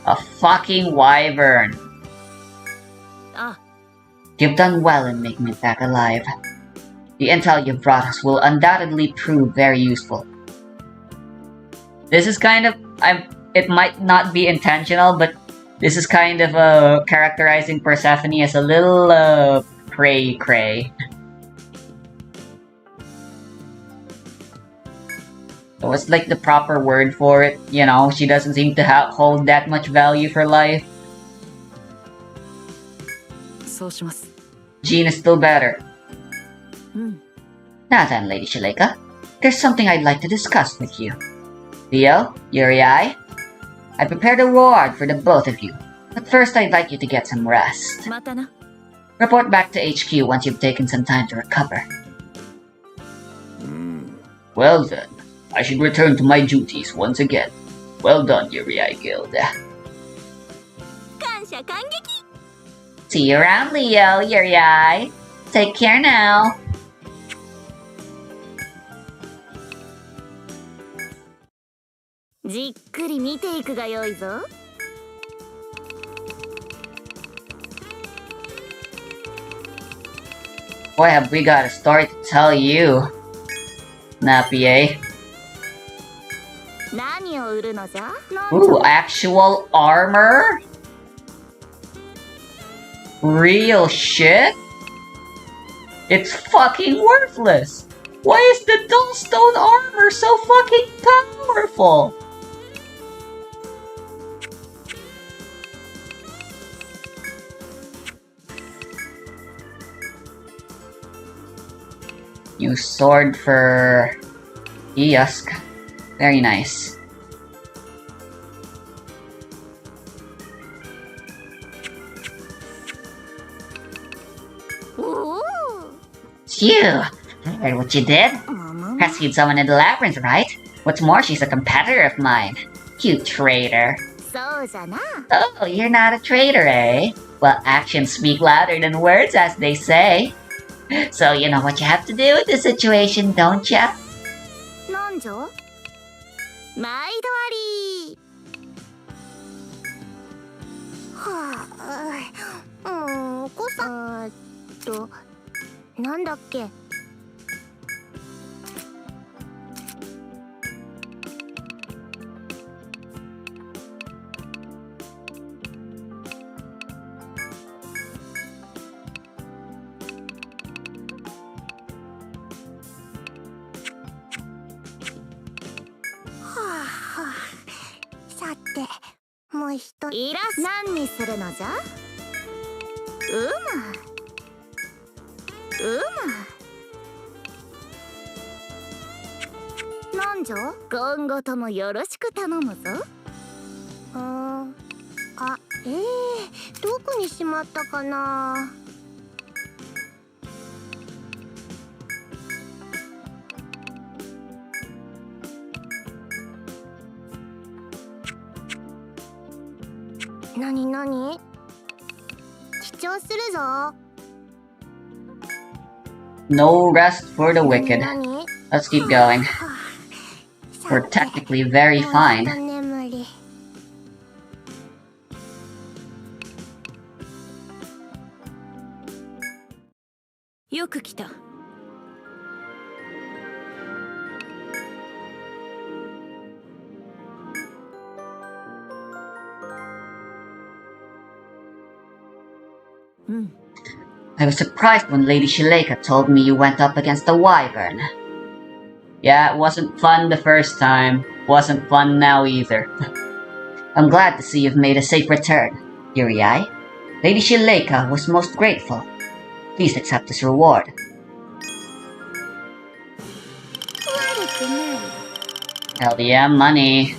A fucking wyvern. You've done well in making it back alive. The intel you've brought us will undoubtedly prove very useful. This is kind of... it might not be intentional, but this is kind of characterizing Persephone as a little cray-cray. So what's like the proper word for it? You know, she doesn't seem to hold that much value for life. Jean is still better. Now then, Lady Shaleka, there's something I'd like to discuss with you. Leo, Yuri, I prepared a reward for the both of you, but first I'd like you to get some rest. Report back to HQ once you've taken some time to recover. Well then, I should return to my duties once again. Well done, Yuri Guild. See you around, Leo, Yuri. Take care now. Boy, have we got a story to tell you, Napier. Ooh, actual armor? Real shit? It's fucking worthless! Why is the Dullstone armor so fucking powerful? New sword for Iosk. Very nice. Phew! Heard what you did? Rescued someone in the labyrinth, right? What's more, she's a competitor of mine. You traitor. そうじゃな。 Oh, you're not a traitor, eh? Well, actions speak louder than words, as they say. So you know what you have to do with the situation, don't ya? なんじゃ毎度あり。はあ、お子さんなんだっけ。さて、もう一人いらっしゃ何にするのじゃ。なんじゃ今後ともよろしく頼むぞ。どこにしまったかな。なになに記帳するぞ。 No rest for the wicked. 何 Let's keep going. We're technically very fine. 眠り。よく来た。I was surprised when Lady Shileka told me you went up against the Wyvern. Yeah, it wasn't fun the first time. Wasn't fun now either. I'm glad to see you've made a safe return, Uriai. Lady Shileka was most grateful. Please accept this reward. 悪くない。 Hell yeah, money.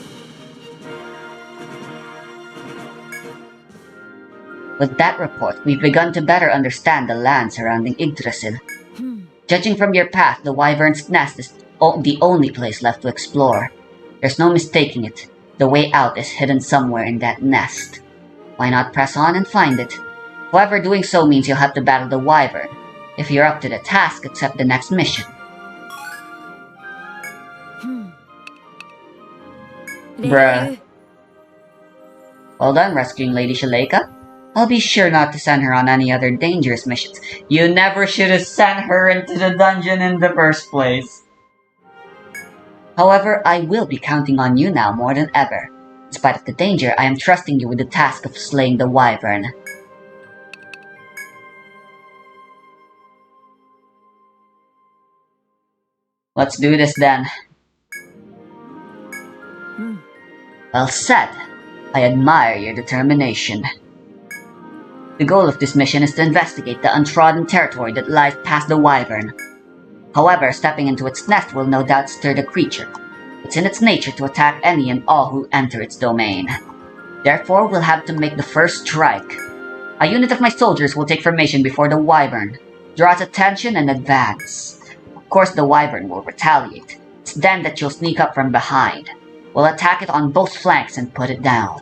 With that report, we've begun to better understand the land surrounding Yggdrasil. Judging from your path, the Wyvern's Nest is the only place left to explore. There's no mistaking it. The way out is hidden somewhere in that nest. Why not press on and find it? However, doing so means you'll have to battle the Wyvern. If you're up to the task, accept the next mission. Bruh. Well done rescuing Lady Shileka. I'll be sure not to send her on any other dangerous missions. You never should have sent her into the dungeon in the first place. However, I will be counting on you now more than ever. In spite of the danger, I am trusting you with the task of slaying the Wyvern. Let's do this then. Well said. I admire your determination. The goal of this mission is to investigate the untrodden territory that lies past the Wyvern. However, stepping into its nest will no doubt stir the creature. It's in its nature to attack any and all who enter its domain. Therefore, we'll have to make the first strike. A unit of my soldiers will take formation before the Wyvern, draw its attention, and advance. Of course, the Wyvern will retaliate. It's then that you'll sneak up from behind. We'll attack it on both flanks and put it down.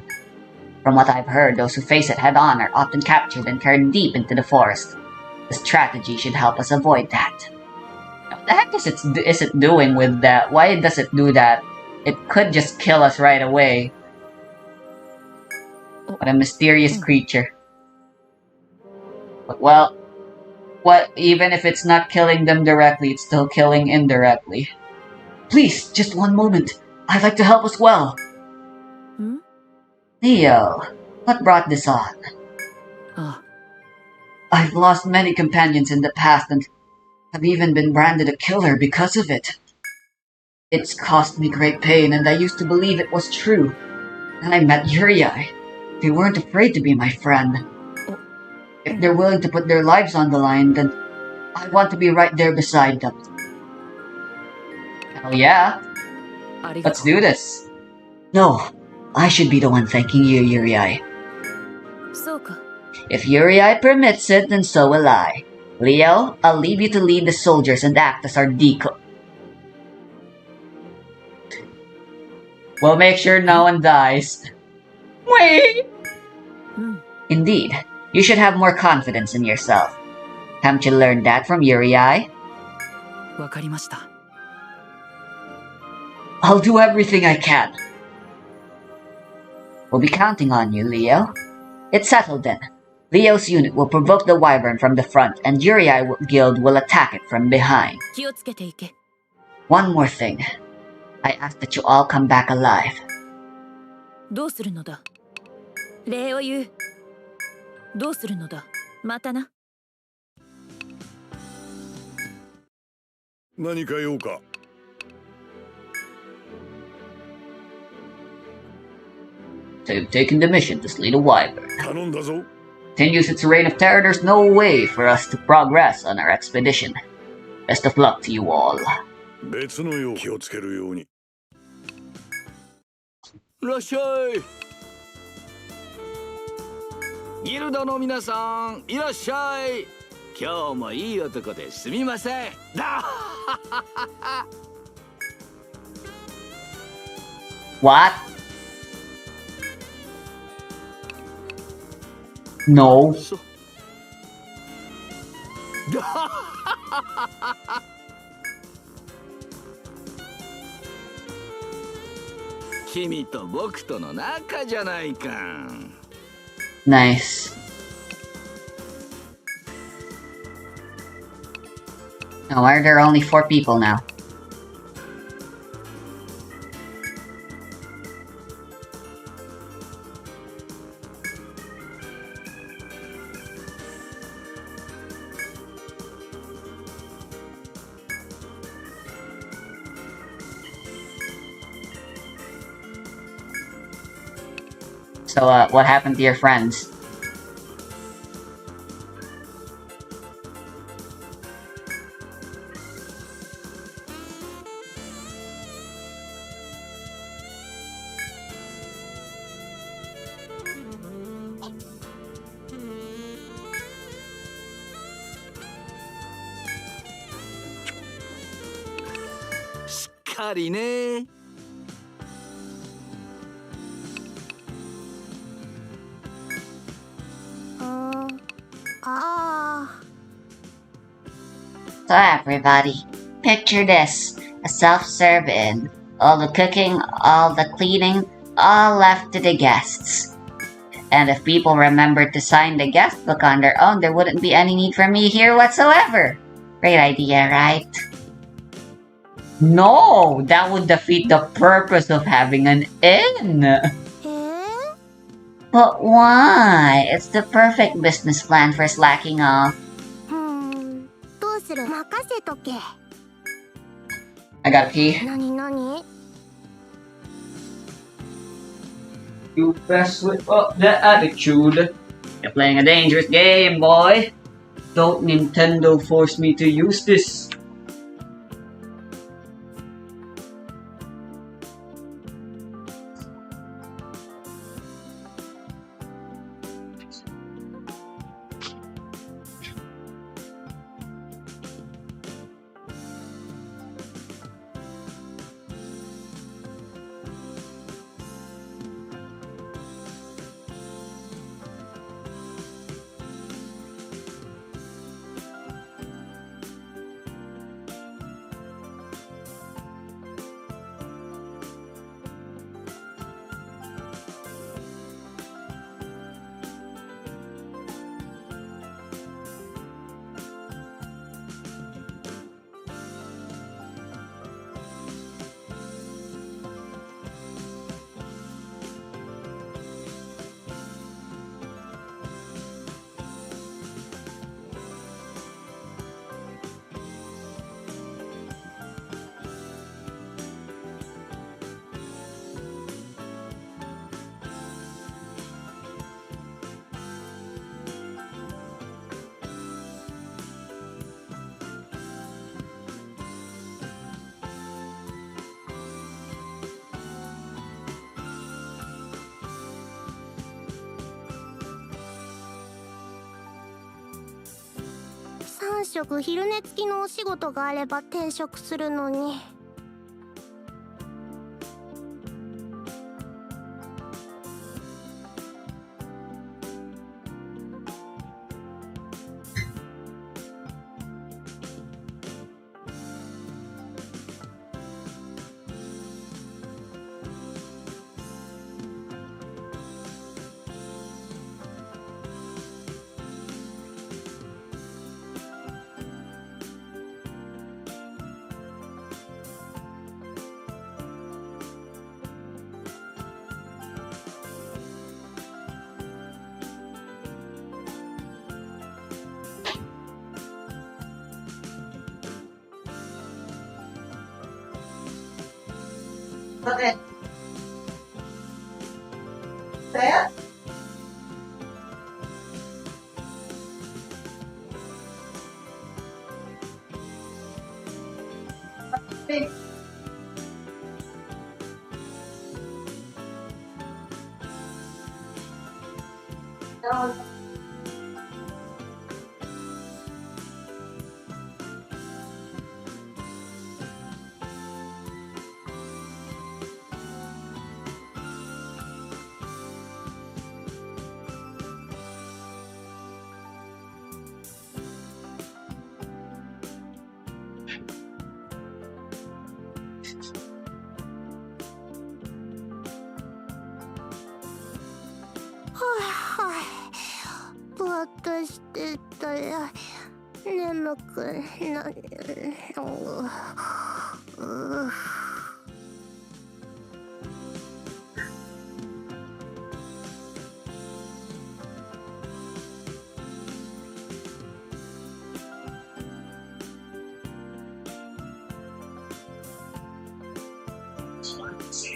From what I've heard, those who face it head-on are often captured and carried deep into the forest. The strategy should help us avoid that. What the heck is it doing with that? Why does it do that? It could just kill us right away. What a mysterious creature. But well, even if it's not killing them directly, it's still killing indirectly. Please, just one moment. I'd like to help as well. Leo, what brought this on? I've lost many companions in the past and have even been branded a killer because of it. It's caused me great pain, and I used to believe it was true. Then I met Uriai. They weren't afraid to be my friend. If they're willing to put their lives on the line, then I want to be right there beside them. Hell yeah. Let's do this. No, I should be the one thanking you, Uriai. If Uriai permits it, then so will I. Leo, I'll leave you to lead the soldiers and act as our decoy. We'll make sure no one dies. Wait. うん Indeed, you should have more confidence in yourself. Haven't you learned that from Uriai? わかりました I'll do everything I can. We'll be counting on you, Leo. It's settled then. Leo's unit will provoke the wyvern from the front, and Uriai guild will attack it from behind. 気をつけていけ One more thing. I ask that you all come back alive. どうするのだ礼を言うどうするのだまたな何か用か So you've taken the mission to slay the wyvern. 頼んだぞ Continues its reign of terror, there's no way for us to progress on our expedition. Best of luck to you all. 別の用気をつけるようにいらっしゃいギルドの皆さんいらっしゃい今日もいい男ですみませんだ What? No. そ君と僕との仲じゃないか Nice. Now, why are there only 4 people now? So, what happened to your friends?「しっかりね So everybody, picture this. A self-serve inn. All the cooking, all the cleaning, all left to the guests. And if people remembered to sign the guest book on their own, there wouldn't be any need for me here whatsoever. Great idea, right? No, that would defeat the purpose of having an inn. へえ But why? It's the perfect business plan for slacking off. どうする任せとけ I gotta pee. 何何 You best whip up that attitude. You're playing a dangerous game, boy. Don't Nintendo force me to use this. ?3 食昼寝付きのお仕事があれば転職するのに。Okay. Saya? Okay.ぼーっとしてたら眠くなる。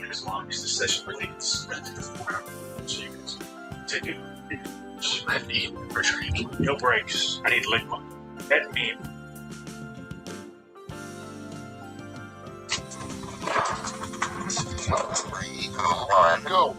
As long as the session relates to the forum, so you can take it. I need for drink. No breaks. I need liquid. That me. One, go.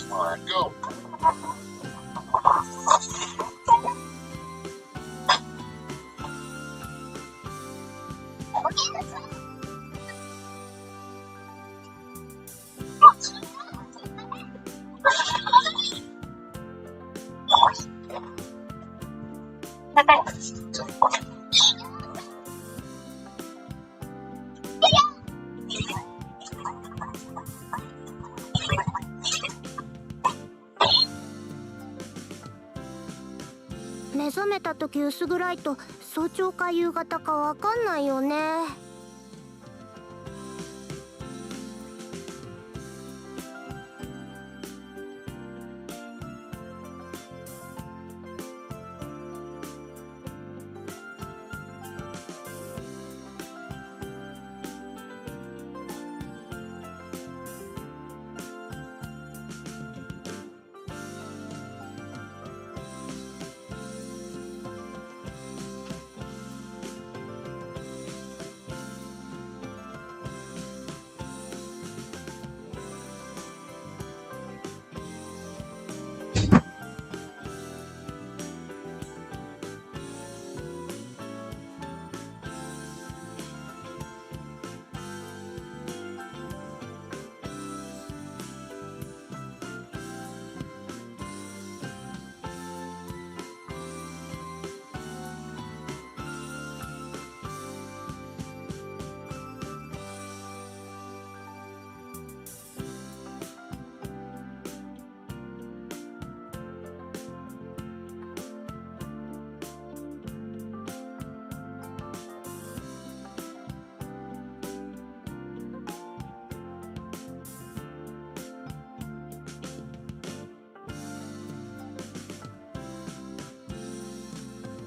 One, go.「目覚めた時薄暗いと早朝か夕方かわかんないよね」。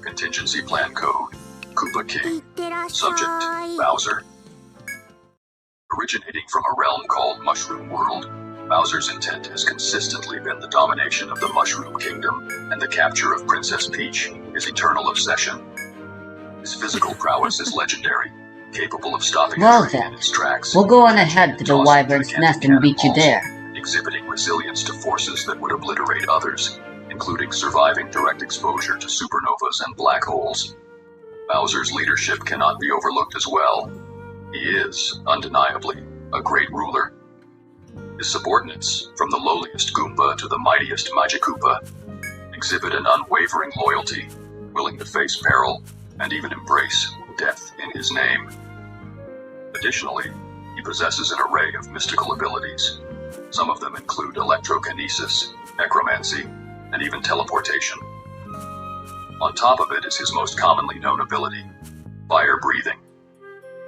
Contingency Plan Code, Koopa い King. ってらっしゃ Subject, い。 Bowser. Originating from a realm called Mushroom World, Bowser's intent has consistently been the domination of the Mushroom Kingdom and the capture of Princess Peach, his eternal obsession. His physical prowess is legendary, capable of stopping Well a train then, in its tracks, we'll go on ahead to the Wyvern's Nest and beat you there. exhibiting resilience to forces that would obliterate others, including surviving direct exposure to supernovas and black holes. Bowser's leadership cannot be overlooked as well. He is, undeniably, a great ruler. His subordinates, from the lowliest Goomba to the mightiest Magikoopa, exhibit an unwavering loyalty, willing to face peril, and even embrace death in his name. Additionally, he possesses an array of mystical abilities. Some of them include electrokinesis, necromancy, and even teleportation. On top of it is his most commonly known ability, fire breathing.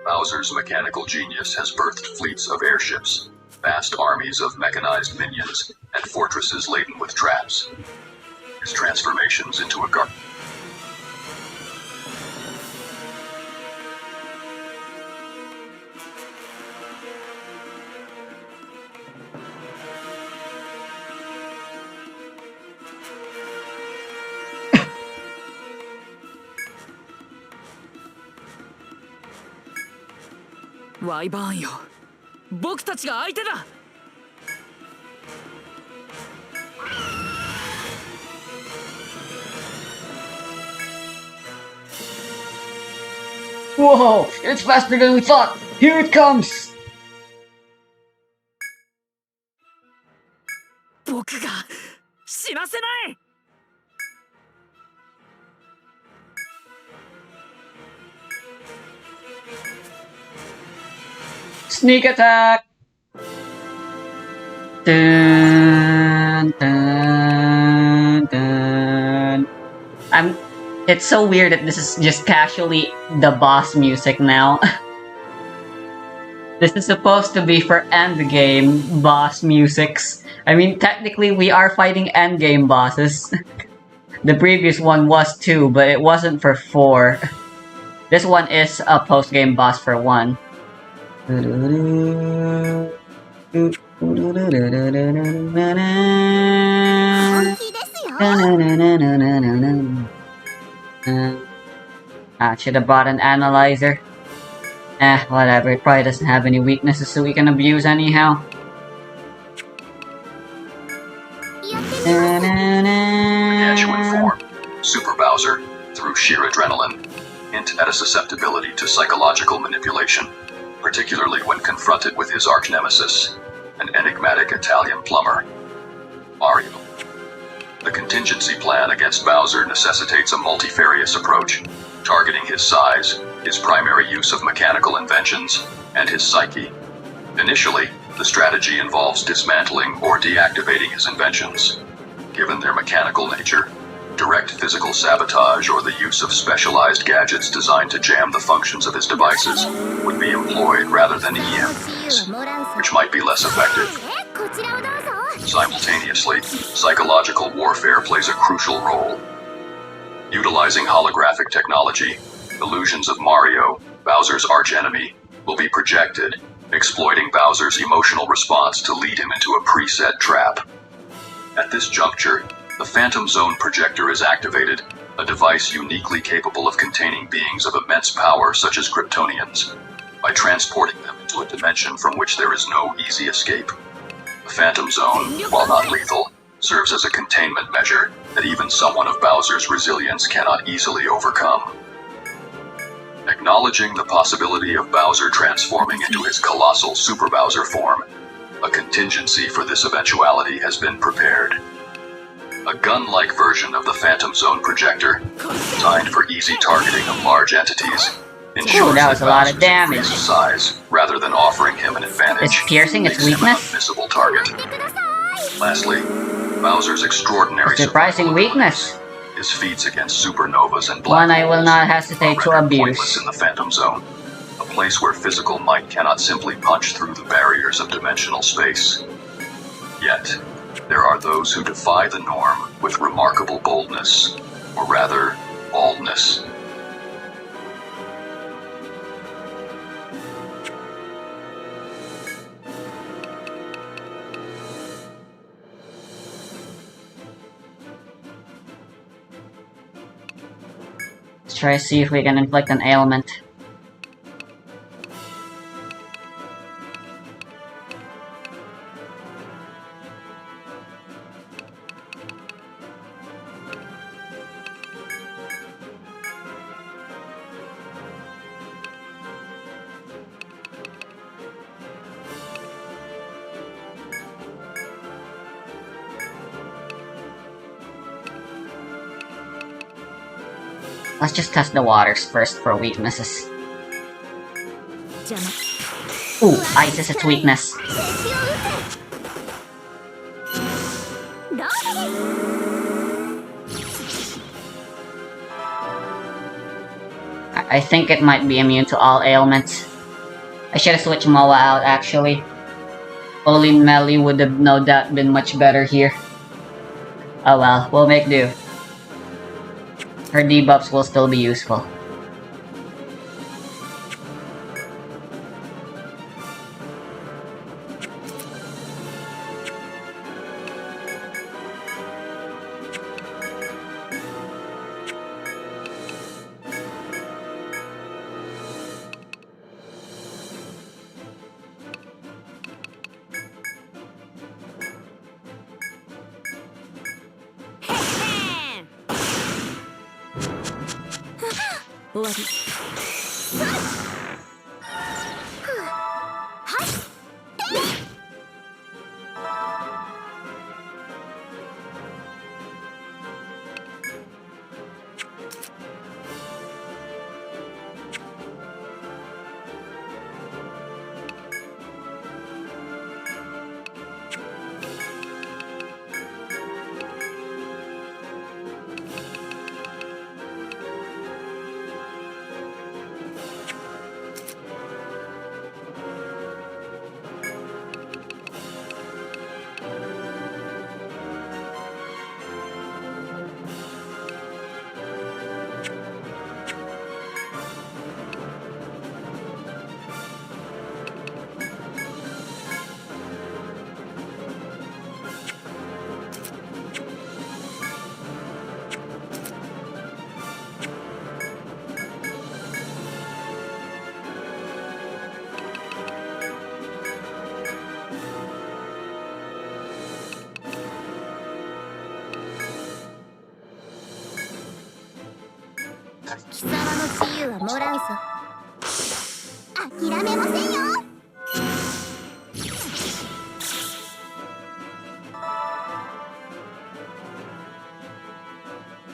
Bowser's mechanical genius has birthed fleets of airships, vast armies of mechanized minions, and fortresses laden with traps. His transformations into a gar-ワイバーンよ、僕たちが相手だ。Whoa! It's faster than we thought! Here it comes! 僕が死なせない。Sneak attack! Dun, dun, dun. It's so weird that this is just casually the boss music now. This is supposed to be for endgame boss musics. I mean, technically we are fighting endgame bosses. The previous one was 2, but it wasn't for 4. This one is a post-game boss for 1. I should have bought an analyzer. Whatever, it probably doesn't have any weaknesses so we can abuse anyhow. Gargantuan form, Super Bowser, through sheer adrenaline, hint at a susceptibility to psychological manipulation, particularly when confronted with his arch-nemesis, an enigmatic Italian plumber, Mario. The contingency plan against Bowser necessitates a multifarious approach, targeting his size, his primary use of mechanical inventions, and his psyche. Initially, the strategy involves dismantling or deactivating his inventions. Given their mechanical nature, direct physical sabotage or the use of specialized gadgets designed to jam the functions of his devices would be employed rather than EMPs, which might be less effective. Simultaneously, psychological warfare plays a crucial role. Utilizing holographic technology, illusions of Mario, Bowser's archenemy, will be projected, exploiting Bowser's emotional response to lead him into a preset trap. At this juncture, the Phantom Zone projector is activated, a device uniquely capable of containing beings of immense power such as Kryptonians, by transporting them into a dimension from which there is no easy escape. The Phantom Zone, while not lethal, serves as a containment measure that even someone of Bowser's resilience cannot easily overcome. Acknowledging the possibility of Bowser transforming into his colossal Super Bowser form, a contingency for this eventuality has been prepared. A gun-like version of the Phantom Zone projector, designed for easy targeting of large entities, ensures that was a lot of Bowser's damage. increased size, rather than offering him an advantage. Is piercing its makes him an weakness? unmissable target. Lastly, Bowser's extraordinary Surprising survival weakness. ability. His feats against supernovas and black One I will holes not hesitate are to rendered abuse. pointless in the Phantom Zone, a place where physical might cannot simply punch through the barriers of dimensional space. Yet, there are those who defy the norm with remarkable boldness, or rather, baldness. Let's try to see if we can inflict an ailment. Let's just test the waters first for weaknesses. 邪魔。 Ooh, ice is its weakness. I think it might be immune to all ailments. I should have switched Moa out, actually. Only Melly would have no doubt been much better here. Oh well, we'll make do. Her debuffs will still be useful.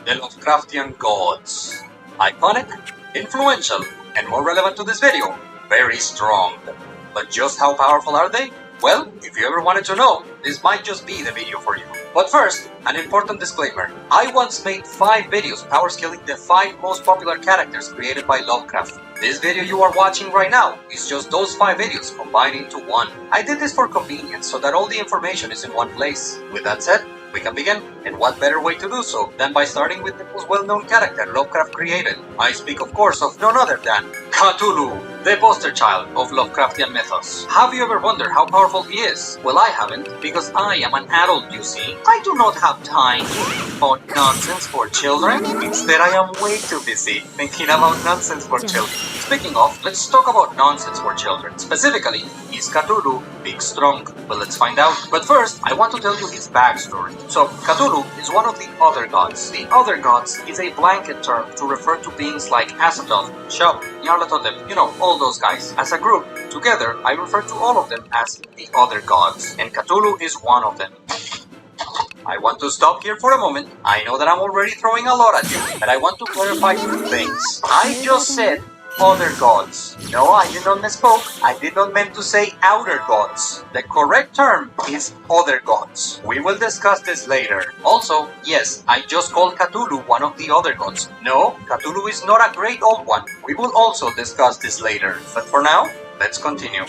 The Lovecraftian gods. Iconic, influential, and more relevant to this video, very strong. But just how powerful are they? Well, if you ever wanted to know, this might just be the video for you. But first, an important disclaimer. I once made 5 videos power scaling the 5 most popular characters created by Lovecraft. This video you are watching right now is just those 5 videos combined into one. I did this for convenience so that all the information is in one place. With that said, we can begin, and what better way to do so than by starting with the most well-known character Lovecraft created. I speak of course of none other than Cthulhu, the poster child of Lovecraftian mythos. Have you ever wondered how powerful he is? Well, I haven't, because I am an adult, you see. I do not have time for nonsense for children. Instead, I am way too busy thinking about nonsense for children. Speaking of, let's talk about nonsense for children. Specifically, is Cthulhu big strong? Well, let's find out. But first, I want to tell you his backstory. So, Cthulhu is one of the other gods. The other gods is a blanket term to refer to beings like Azathoth, Shub, Nyarlathotep, you know, all those guys. As a group, together, I refer to all of them as the other gods. And Cthulhu is one of them. I want to stop here for a moment. I know that I'm already throwing a lot at you, but I want to clarify 2 things. I just said other gods. No, I did not misspoke. I did not mean to say outer gods. The correct term is other gods. We will discuss this later. Also, yes, I just called Cthulhu one of the other gods. No, Cthulhu is not a great old one. We will also discuss this later. But for now, let's continue.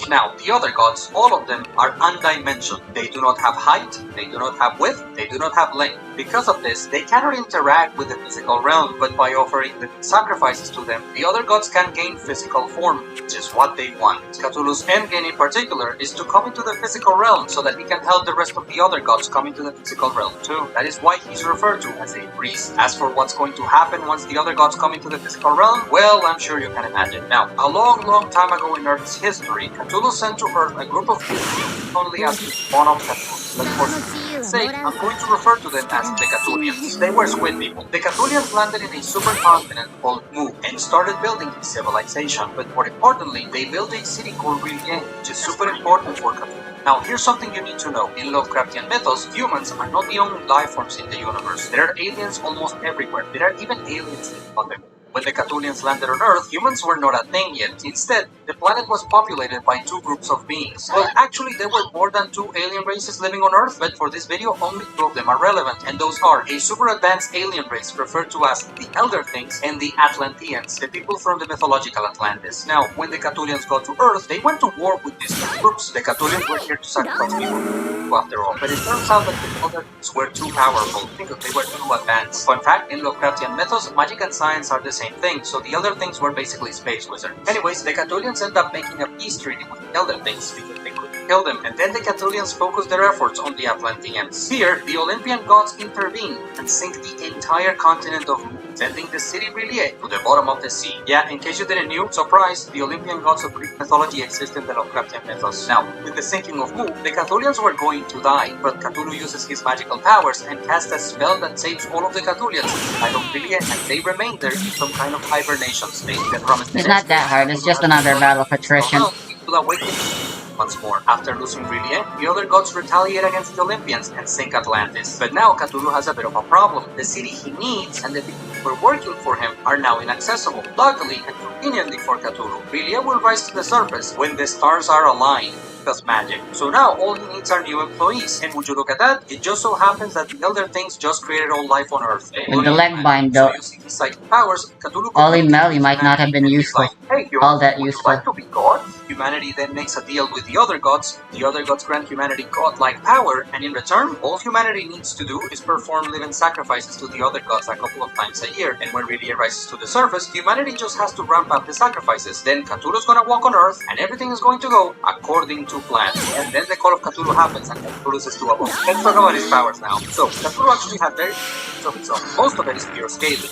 Now, the other gods, all of them are undimensioned. They do not have height, they do not have width, they do not have length. Because of this, they cannot interact with the physical realm, but by offering the sacrifices to them, the other gods can gain physical form, which is what they want. Cthulhu's endgame in particular is to come into the physical realm so that he can help the rest of the other gods come into the physical realm too. That is why he's referred to as a priest. As for what's going to happen once the other gods come into the physical realm, well, I'm sure you can imagine. Now, a long time ago in Earth's history, Cthulhu sent to Earth a group of people only as one of Cthulhu. But for sake, I'm going to refer to them as the Cthulhians. They were squid people. The Cthulhians landed in a supercontinent called Mu and started building a civilization. But more importantly, they built a city called R'lyeh, which is super important for Cthulhu. Now, here's something you need to know. In Lovecraftian mythos, humans are not the only life forms in the universe. There are aliens almost everywhere. There are even aliens in other. When the Catulians landed on Earth, humans were not a thing yet. Instead, the planet was populated by two groups of beings. Well, actually, there were more than two alien races living on Earth, but for this video, only two of them are relevant, and those are a super advanced alien race referred to as the Elder Things and the Atlanteans, the people from the mythological Atlantis. Now, when the Catulians got to Earth, they went to war with these two groups. The Catulians were here to sacrifice people, after all, but it turns out that the Elder Things were too powerful because they were too advanced. Fun fact, in Lovecraftian mythos, magic and science are the same thing, so the Elder Things were basically space wizards. Anyways, the Catulians ended up making a peace treaty with the Elder Things because they couldn't kill them, and then the Catulians focused their efforts on the Atlanteans. Here, the Olympian gods intervene and sink the entire continent of Mu, sending the city R'lyeh to the bottom of the sea. Yeah, in case you didn't know, surprise, the Olympian gods of Greek mythology exist in the Lovecraftian mythos. Now, with the sinking of Mu, the Catulians were going to die, but Cthulhu uses his magical powers and casts a spell that saves all of the Catulians inside of R'lyeh, and they remain there in some kind of hibernation state. It's not that hard, it's just another battle of attrition. To awaken once more. After losing R'lyeh, the other gods retaliate against the Olympians and sink Atlantis. But now Cthulhu has a bit of a problem. The city he needs and the people who are working for him are now inaccessible. Luckily and conveniently for Cthulhu, R'lyeh will rise to the surface when the stars are aligned. Does magic. So now all he needs are new employees. And would you look at that? It just so happens that the Elder Things just created all life on Earth. With the leg bind though, So using his psychic powers, Cthulhu Ollie Melly might not have been useful. Hey, All that would you useful. like to be God? Humanity then makes a deal with the other gods grant humanity godlike power, and in return, all humanity needs to do is perform living sacrifices to the other gods a couple of times a year, and when R'lyeh rises to the surface, humanity just has to ramp up the sacrifices. Then Cthulhu's gonna walk on Earth, and everything is going to go according to plan. And then the call of Cthulhu happens, and Cthulhu says to Above. Let's talk about his powers now. So, Cthulhu actually has very of his own. Most of it is pure scaling.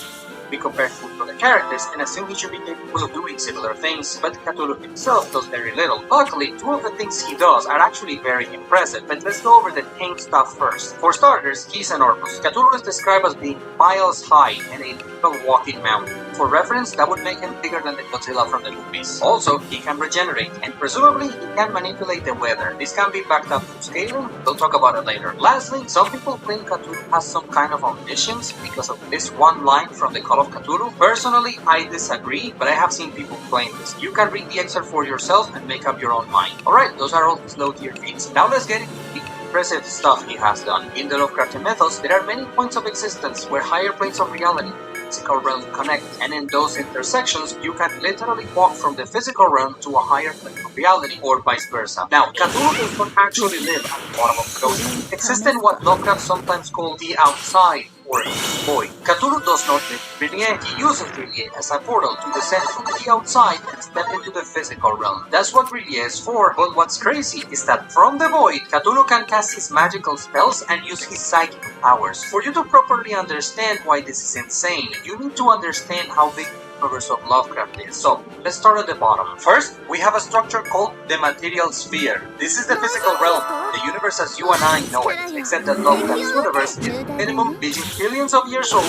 We compare him to the characters and assume he should be capable of doing similar things, but Cthulhu himself does very little. Luckily, two of the things he does are actually very impressive, but let's go over the tame stuff first. For starters, he's enormous. Cthulhu is described as being miles high and a little walking mountain. For reference, that would make him bigger than the Godzilla from the movies. Also, he can regenerate, and presumably he can manipulate the weather. This can be backed up through scaling, we'll talk about it later. Lastly, some people claim Cthulhu has some kind of omniscience because of this one line from the Call of Cthulhu. Personally, I disagree, but I have seen people claim this. You can read the excerpt for yourself and make up your own mind. Alright, those are all his low-tier feats. Now let's get into the impressive stuff he has done. In the Lovecraftian mythos, there are many points of existence where higher planes of reality physical realm connect, and in those intersections, you can literally walk from the physical realm to a higher plane of reality, or vice versa. Now, Cthulhu does not actually live at the bottom of the ocean. It exists in what Lovecraft sometimes calls the outside, or void. Cthulhu does not live in R'lyeh. He uses R'lyeh as a portal to descend from the outside and step into the physical realm. That's what R'lyeh is for, but what's crazy is that from the void, Cthulhu can cast his magical spells and use his psychic powers. For you to properly understand why this is insane, you need to understand how big the universe of Lovecraft is. So, let's start at the bottom. First, we have a structure called the material sphere. This is the physical realm, the universe as you and I know it, except that Lovecraft's universe is minimum billions of years old,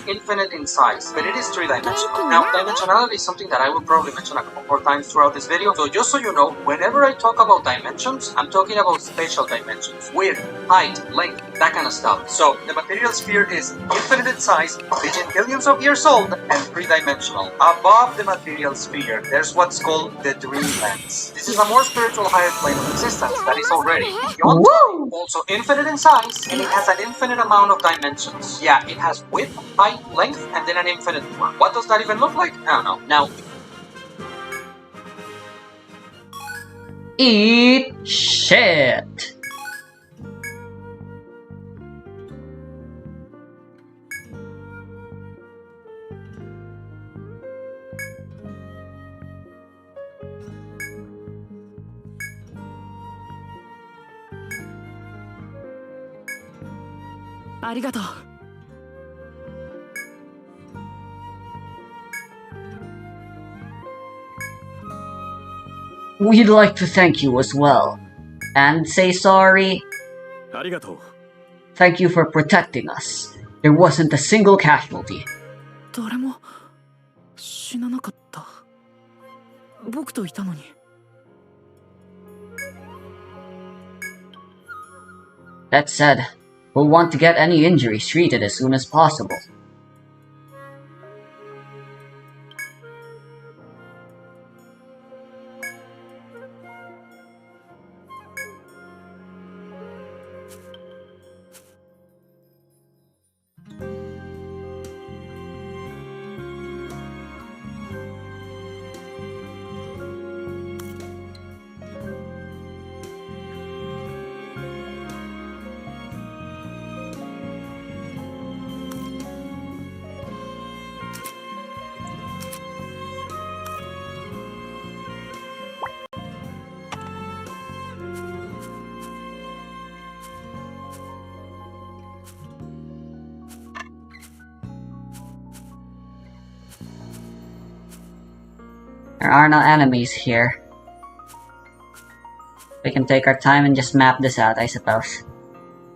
infinite in size, but it is three-dimensional. Now, dimensionality is something that I will probably mention a couple more times throughout this video, so just so you know, whenever I talk about dimensions, I'm talking about spatial dimensions, width, height, length, that kind of stuff. So, the material sphere is infinite in size, billions of years old, and three-dimensional. Above the material sphere, there's what's called the Dreamlands. This is a more spiritual higher plane of existence that is already beyond time, also infinite in size, and it has an infinite amount of dimensions. Yeah, it has width, height, length, and then an infinite one. What does that even look like? I don't know. Now, eat shit. Arigato. We'd like to thank you as well. And say sorry. ありがとう。 Thank you for protecting us. There wasn't a single casualty. 誰も死ななかった。僕といたのに。That said, we'll want to get any injuries treated as soon as possible. There are no enemies here. We can take our time and just map this out, I suppose.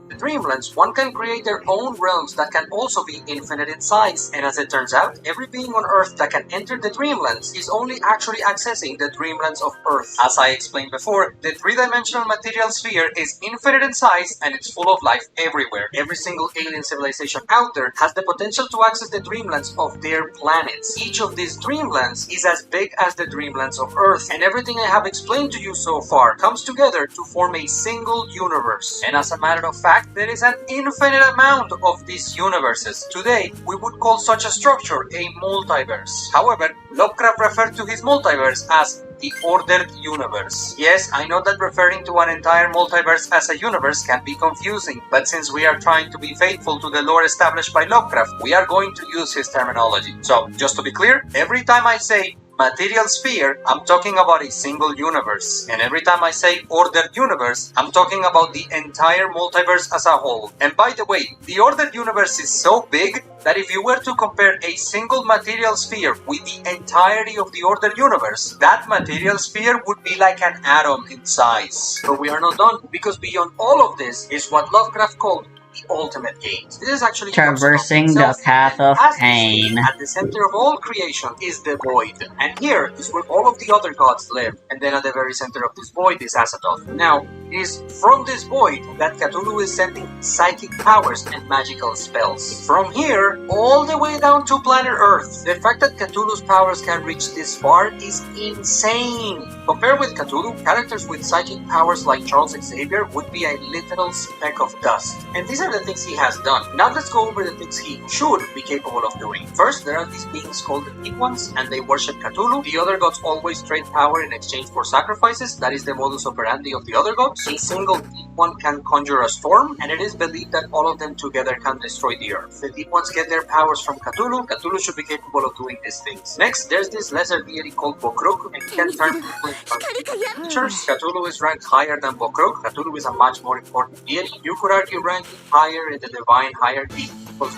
The Dreamlands, one can create their own realms that can also be infinite in size, and as it turns out, every being on Earth that can enter the Dreamlands is only actually accessing the Dreamlands of Earth. As I explained before, the three-dimensional material sphere is infinite in size and it's full of life everywhere. Every single alien civilization out there has the potential to access the Dreamlands of their planets. Each of these Dreamlands is as big as the Dreamlands of Earth, and everything I have explained to you so far comes together to form a single universe. And as a matter of fact, there is an infinite amount of these universes. Today, we would call such a structure a multiverse. However, Lovecraft referred to his multiverse as the ordered universe. Yes, I know that referring to an entire multiverse as a universe can be confusing, but since we are trying to be faithful to the lore established by Lovecraft, we are going to use his terminology. So, just to be clear, every time I say material sphere, I'm talking about a single universe. And every time I say ordered universe, I'm talking about the entire multiverse as a whole. And by the way, the ordered universe is so big that if you were to compare a single material sphere with the entirety of the ordered universe, that material sphere would be like an atom in size. But we are not done, because beyond all of this is what Lovecraft called the ultimate gate. This is actually Traversing the path of pain. At the center of all creation is the void, and here is where all of the other gods live. And then at the very center of this void is Azathoth. Now, it is from this void that Cthulhu is sending psychic powers and magical spells. From here, all the way down to planet Earth. The fact that Cthulhu's powers can reach this far is insane. Compared with Cthulhu, characters with psychic powers like Charles Xavier would be a literal speck of dust. And these are the things he has done. Now let's go over the things he should be capable of doing. First, there are these beings called the Deep Ones, and they worship Cthulhu. The other gods always trade power in exchange for sacrifices. That is the modus operandi of the other gods. A single Deep One can conjure a storm, and it is believed that all of them together can destroy the Earth. The Deep Ones get their powers from Cthulhu. Cthulhu should be capable of doing these things. Next, there's this lesser deity called Bokrug, and he can turn people into creatures. Cthulhu is ranked higher than Bokrug. Cthulhu is a much more important deity. You could argue ranking higher in the divine hierarchy because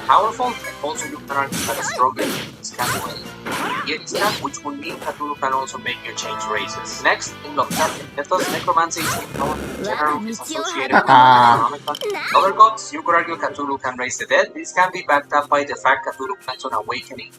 powerful, and also you can argue that a stronger is deities can, which would mean Cthulhu can also make you change races. Next, in Lovecraftian mythos, necromancy is known in general is associated with Necronomicon. Other gods, you could argue Cthulhu can raise the dead. This can be backed up by the fact Cthulhu plans on awakening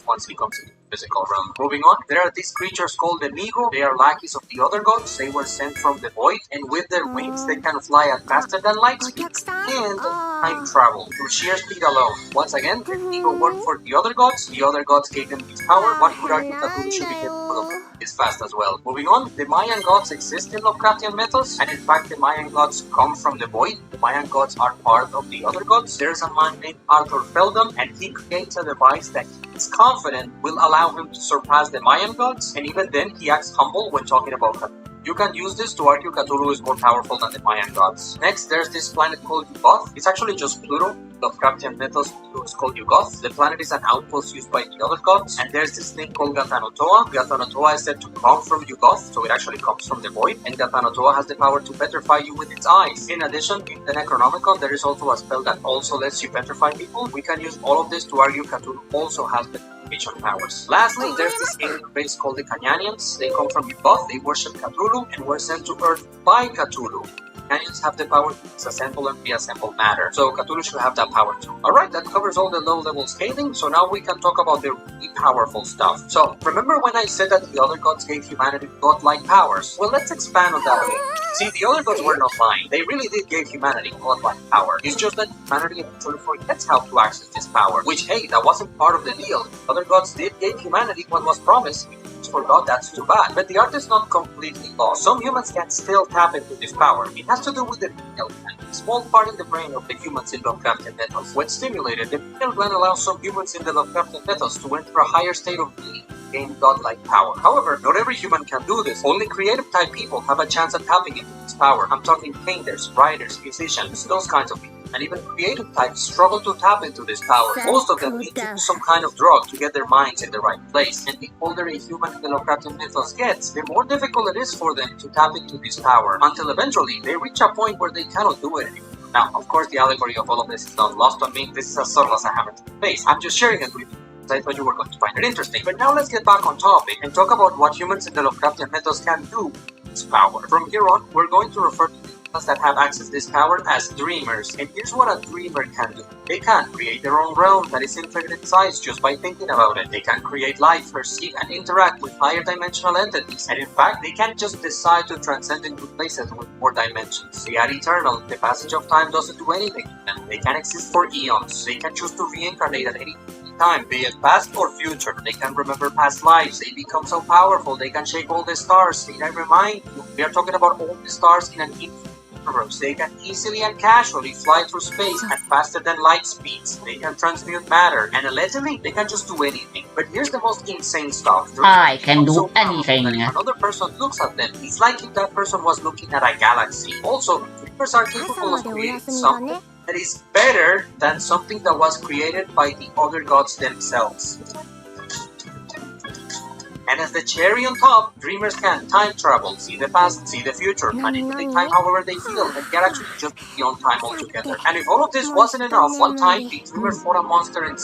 once he comes into the physical realm. Moving on, there are these creatures called the Migo. They are lackeys of the other gods. They were sent from the void, and with their wings they can fly at faster than light speed and time travel through sheer speed alone. Once again, the Migo work for the other gods. The other gods gave them this power. One could argue Cthulhu should be capable of this fast as well. Moving on, the Mayan gods exist in Lovecraftian mythos, and in fact the Mayan gods come from the void. The Mayan gods are part of the other gods. There's a man named Arthur Feldam, and he creates a device that is confident will allow him to surpass the Mayan gods, and even then he acts humble when talking about Cthulhu. You can use this to argue Cthulhu is more powerful than the Mayan gods. Next, there's this planet called Yugoth. It's actually just Pluto. Lovecraftian mythos, Pluto is called Yugoth. The planet is an outpost used by the other gods. And there's this thing called Gathanotoa. Gathanotoa is said to come from Yugoth, so it actually comes from the void. And Gathanotoa has the power to petrify you with its eyes. In addition, in the Necronomicon, there is also a spell that also lets you petrify people. We can use all of this to argue Cthulhu also has petrification powers. Lastly, there's this alien race called the Canyanians. They come from Yugoth. They worship Cthulhu and were sent to Earth by Cthulhu. Canyons have the power to disassemble and reassemble matter, so Cthulhu should have that power too. Alright, that covers all the low-level scaling, so now we can talk about the really powerful stuff. So, remember when I said that the other gods gave humanity godlike powers? Well, let's expand on that a bit. See, the other gods were not lying. They really did give humanity godlike power. It's just that humanity eventually forgets how to access this power, which, hey, that wasn't part of the deal. Other gods did give humanity what was promised. Forgot, that's too bad. But the art is not completely lost. Some humans can still tap into this power. It has to do with the pineal gland, a small part in the brain of the humans in Lovecraftian mythos. When stimulated, the pineal gland allows some humans in the Lovecraftian mythos to enter a higher state of being, gain godlike power. However, not every human can do this. Only creative type people have a chance at tapping into this power. I'm talking painters, writers, musicians, those kinds of people. And even creative types struggle to tap into this power. Most of them need to use some kind of drug to get their minds in the right place. And the older a human in the Lovecraftian mythos gets, the more difficult it is for them to tap into this power, until eventually they reach a point where they cannot do it anymore. Now, of course, the allegory of all of this is not lost on me. This is as subtle as I have it to face. I'm just sharing it with you. I thought you were going to find it interesting. But now let's get back on topic and talk about what humans in the Lovecraftian mythos can do with this power. From here on, we're going to refer to us that have access to this power as dreamers. And here's what a dreamer can do. They can create their own realm that is infinite in size just by thinking about it. They can create life, perceive, and interact with higher dimensional entities. And in fact, they can just decide to transcend into places with more dimensions. They are eternal. The passage of time doesn't do anything to them. They can exist for eons. They can choose to reincarnate at any time, be it past or future. They can remember past lives. They become so powerful. They can shake all the stars. Did I remind you? We are talking about all the stars in an infinite universe. They can easily and casually fly through space at faster than light speeds. They can transmute matter, and allegedly, they can just do anything. But here's the most insane stuff. I can do So powerful anything. that if another person looks at them, it's like if that person was looking at a galaxy. Also, dreamers are 朝 capable ま of でお creating 休みだ something ね that is better than something that was created by the other gods themselves. And as the cherry on top, dreamers can time travel, see the past, see the future, manipulate time however they feel, and get actually just beyond time altogether. And if all of this wasn't enough, one time the dreamer fought a monster in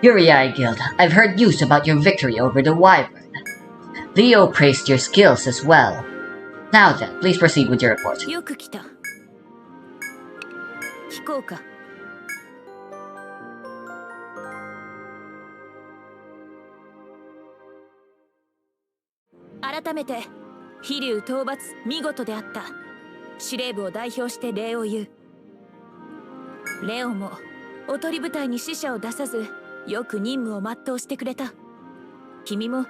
Uriai Guild, I've heard news about your victory over the Wyvern. Leo praised your skills as well. Now then, please proceed with your report. よく来た。聞こうか。改めて飛竜討伐見事であった。司令部を代表して礼を言う。レオもおとり部隊に死者を出さずよく任務を全うしてくれた。君も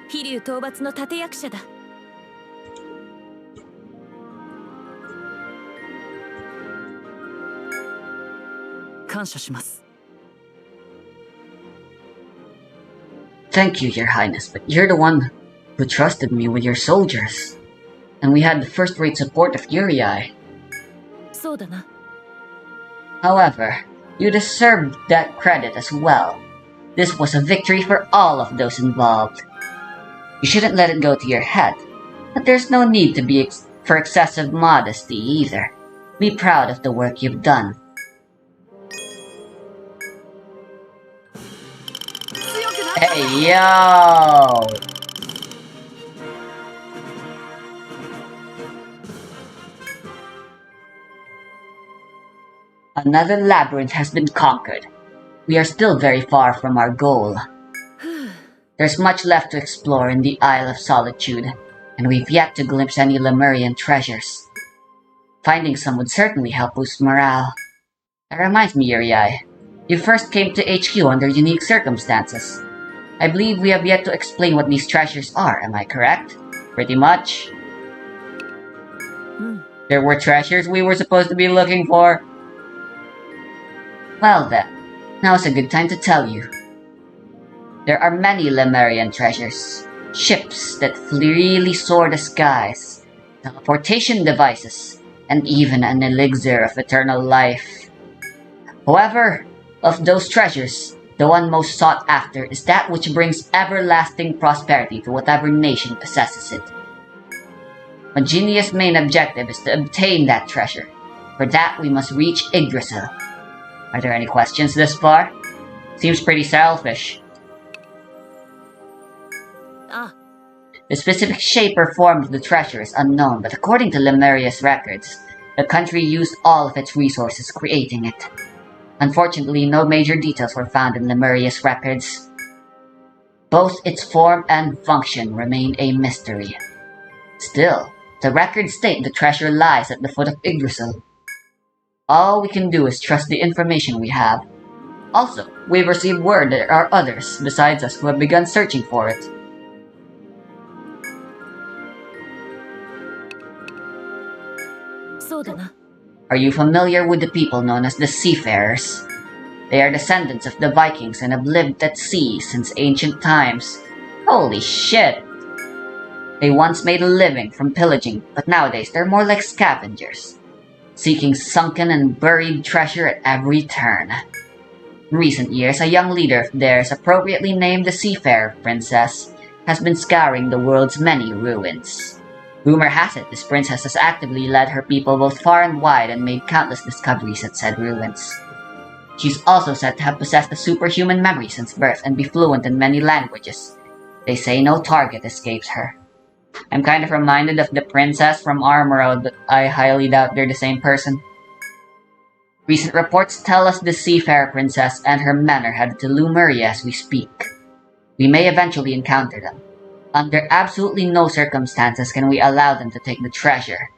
飛竜討伐の立役者だ。感謝します。 Thank you, Your Highness, but you're the one who trusted me with your soldiers. And we had the first-rate support of Uriai. そうだな。 However, you deserved that credit as well. This was a victory for all of those involved. You shouldn't let it go to your head, but there's no need to be for excessive modesty either. Be proud of the work you've done. Hey, yo! Another labyrinth has been conquered. We are still very far from our goal. There's much left to explore in the Isle of Solitude, and we've yet to glimpse any Lemurian treasures. Finding some would certainly help boost morale. That reminds me, Uriai. You first came to HQ under unique circumstances. I believe we have yet to explain what these treasures are, am I correct? Pretty much. There were treasures we were supposed to be looking for. Well then, now's a good time to tell you. There are many Lemurian treasures. Ships that freely soar the skies, teleportation devices, and even an elixir of eternal life. However, of those treasures, the one most sought after is that which brings everlasting prosperity to whatever nation possesses it. Maginia's main objective is to obtain that treasure. For that, we must reach Yggdrasil. Are there any questions this far? Seems pretty selfish. The specific shape or form of the treasure is unknown, but according to Lemuria's records, the country used all of its resources creating it. Unfortunately, no major details were found in Lemuria's records. Both its form and function remain a mystery. Still, the records state the treasure lies at the foot of Yggdrasil. All we can do is trust the information we have. Also, we've received word there are others besides us who have begun searching for it. Are you familiar with the people known as the Seafarers? They are descendants of the Vikings and have lived at sea since ancient times. Holy shit! They once made a living from pillaging, but nowadays they're more like scavengers, seeking sunken and buried treasure at every turn. In recent years, a young leader of theirs, appropriately named the Seafarer Princess, has been scouring the world's many ruins. Rumor has it this princess has actively led her people both far and wide and made countless discoveries at said ruins. She's also said to have possessed a superhuman memory since birth and be fluent in many languages. They say no target escapes her. I'm kind of reminded of the princess from Armorode, but I highly doubt they're the same person. Recent reports tell us the seafarer princess and her men are headed to Lemuria as we speak. We may eventually encounter them. Under absolutely no circumstances can we allow them to take the treasure.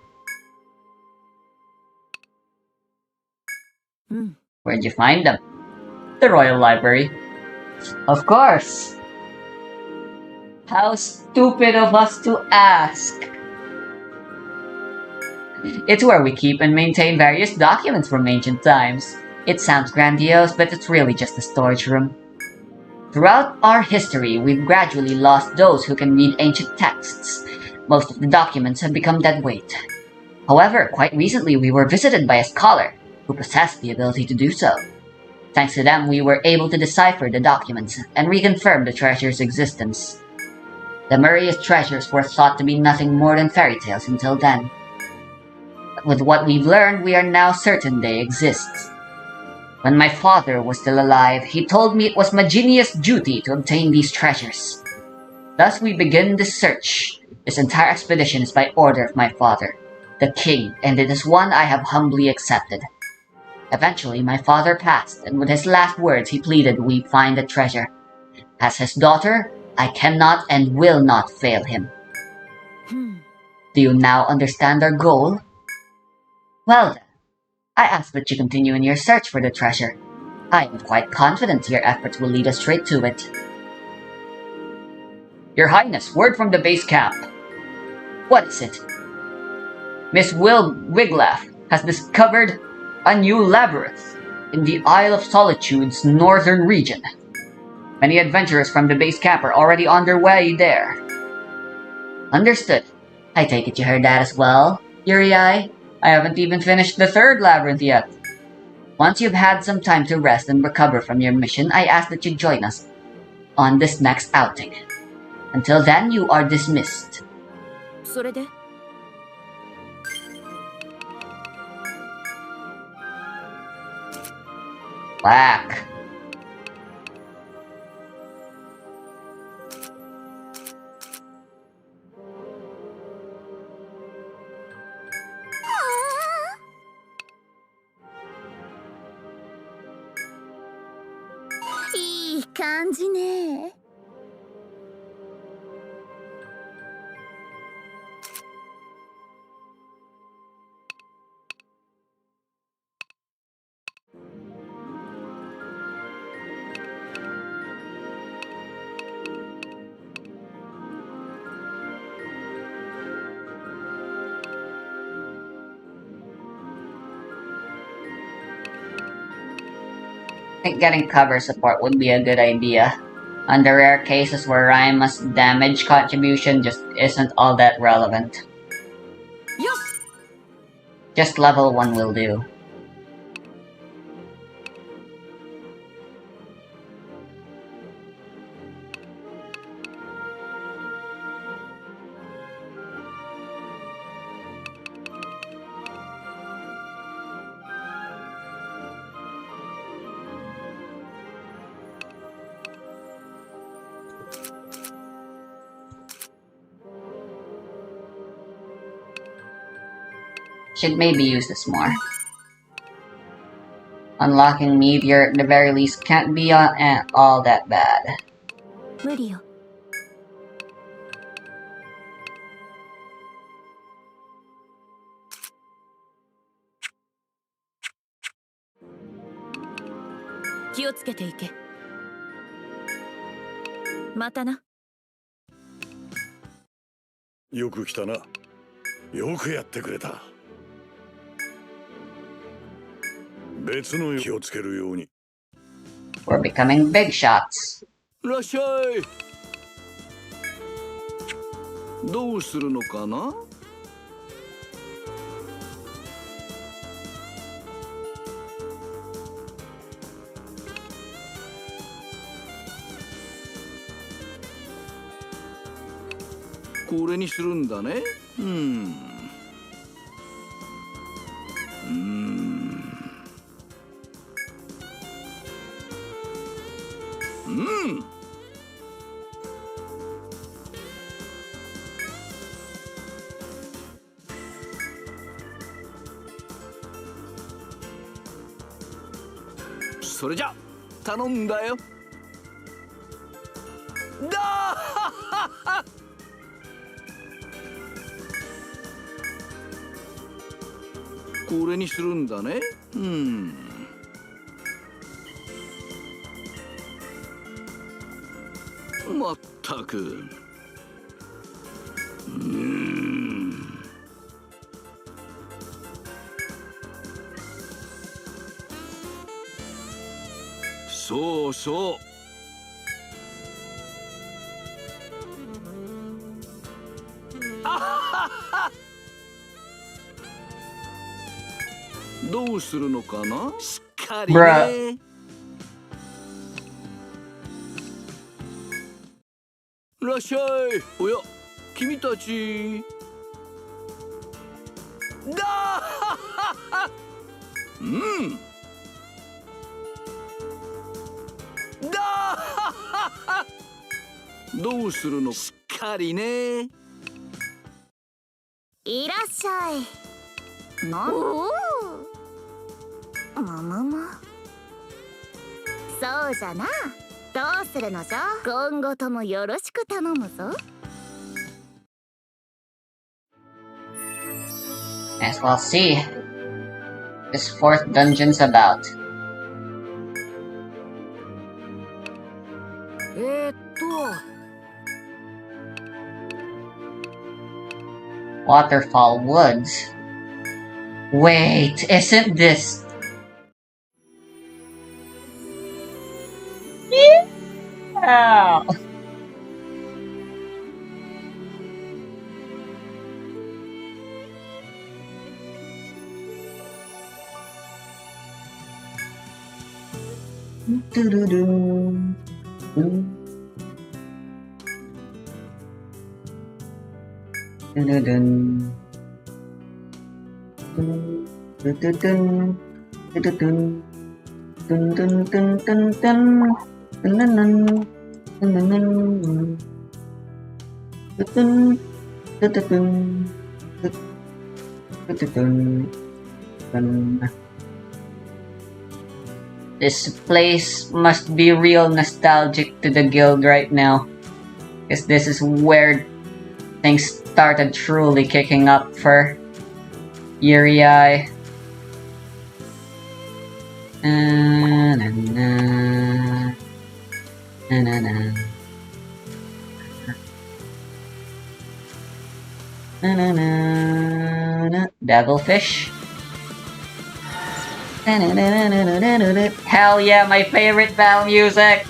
Where'd you find them? The Royal Library. Of course! How stupid of us to ask! It's where we keep and maintain various documents from ancient times. It sounds grandiose, but it's really just a storage room. Throughout our history, we've gradually lost those who can read ancient texts. Most of the documents have become dead weight. However, quite recently we were visited by a scholar who possessed the ability to do so. Thanks to them, we were able to decipher the documents and reconfirm the treasure's existence. The Muria's treasures were thought to be nothing more than fairy tales until then. But with what we've learned, we are now certain they exist. When my father was still alive, he told me it was my genius duty to obtain these treasures. Thus we begin this search. This entire expedition is by order of my father, the king, and it is one I have humbly accepted. Eventually, my father passed, and with his last words he pleaded we find the treasure. As his daughter, I cannot and will not fail him. Do you now understand our goal? Well then, I ask that you continue in your search for the treasure. I am quite confident your efforts will lead us straight to it. Your Highness, word from the base camp. What is it? Miss Wiglaf has discovered a new labyrinth in the Isle of Solitude's northern region. Many adventurers from the base camp are already on their way there. Understood. I take it you heard that as well, Uriai? I haven't even finished the third labyrinth yet. Once you've had some time to rest and recover from your mission, I ask that you join us on this next outing. Until then, you are dismissed. それで Whack. Ah, いい感じね。I think getting cover support would be a good idea. On the rare cases where Raima's damage contribution just isn't all that relevant. Just level 1 will do. Should maybe use this more. Unlocking Meteor at the very least can't be all that bad. 無理よ。気をつけていけ。またな。よく来たな。よくやってくれた。別の気をつけるように。We're becoming big shots. いらっしゃい。どうするのかな。これにするんだね。うんそれじゃ頼んだよ。だこれにするんだね。まったく。そうそう。どうするのかな。しっかりね。らっしゃい。おや、君たち。だどうするの。しっかりね。いらっしゃい。そうじゃな。どうするのじゃ。今後ともよろしく頼むぞ。As we'll see, this fourth dungeon's about. Waterfall Woods. Wait, isn't this... Yeah! This place must be real nostalgic to the guild right now, because this is where things started truly kicking up for Yuri. Devilfish. Hell yeah, my favorite Val music!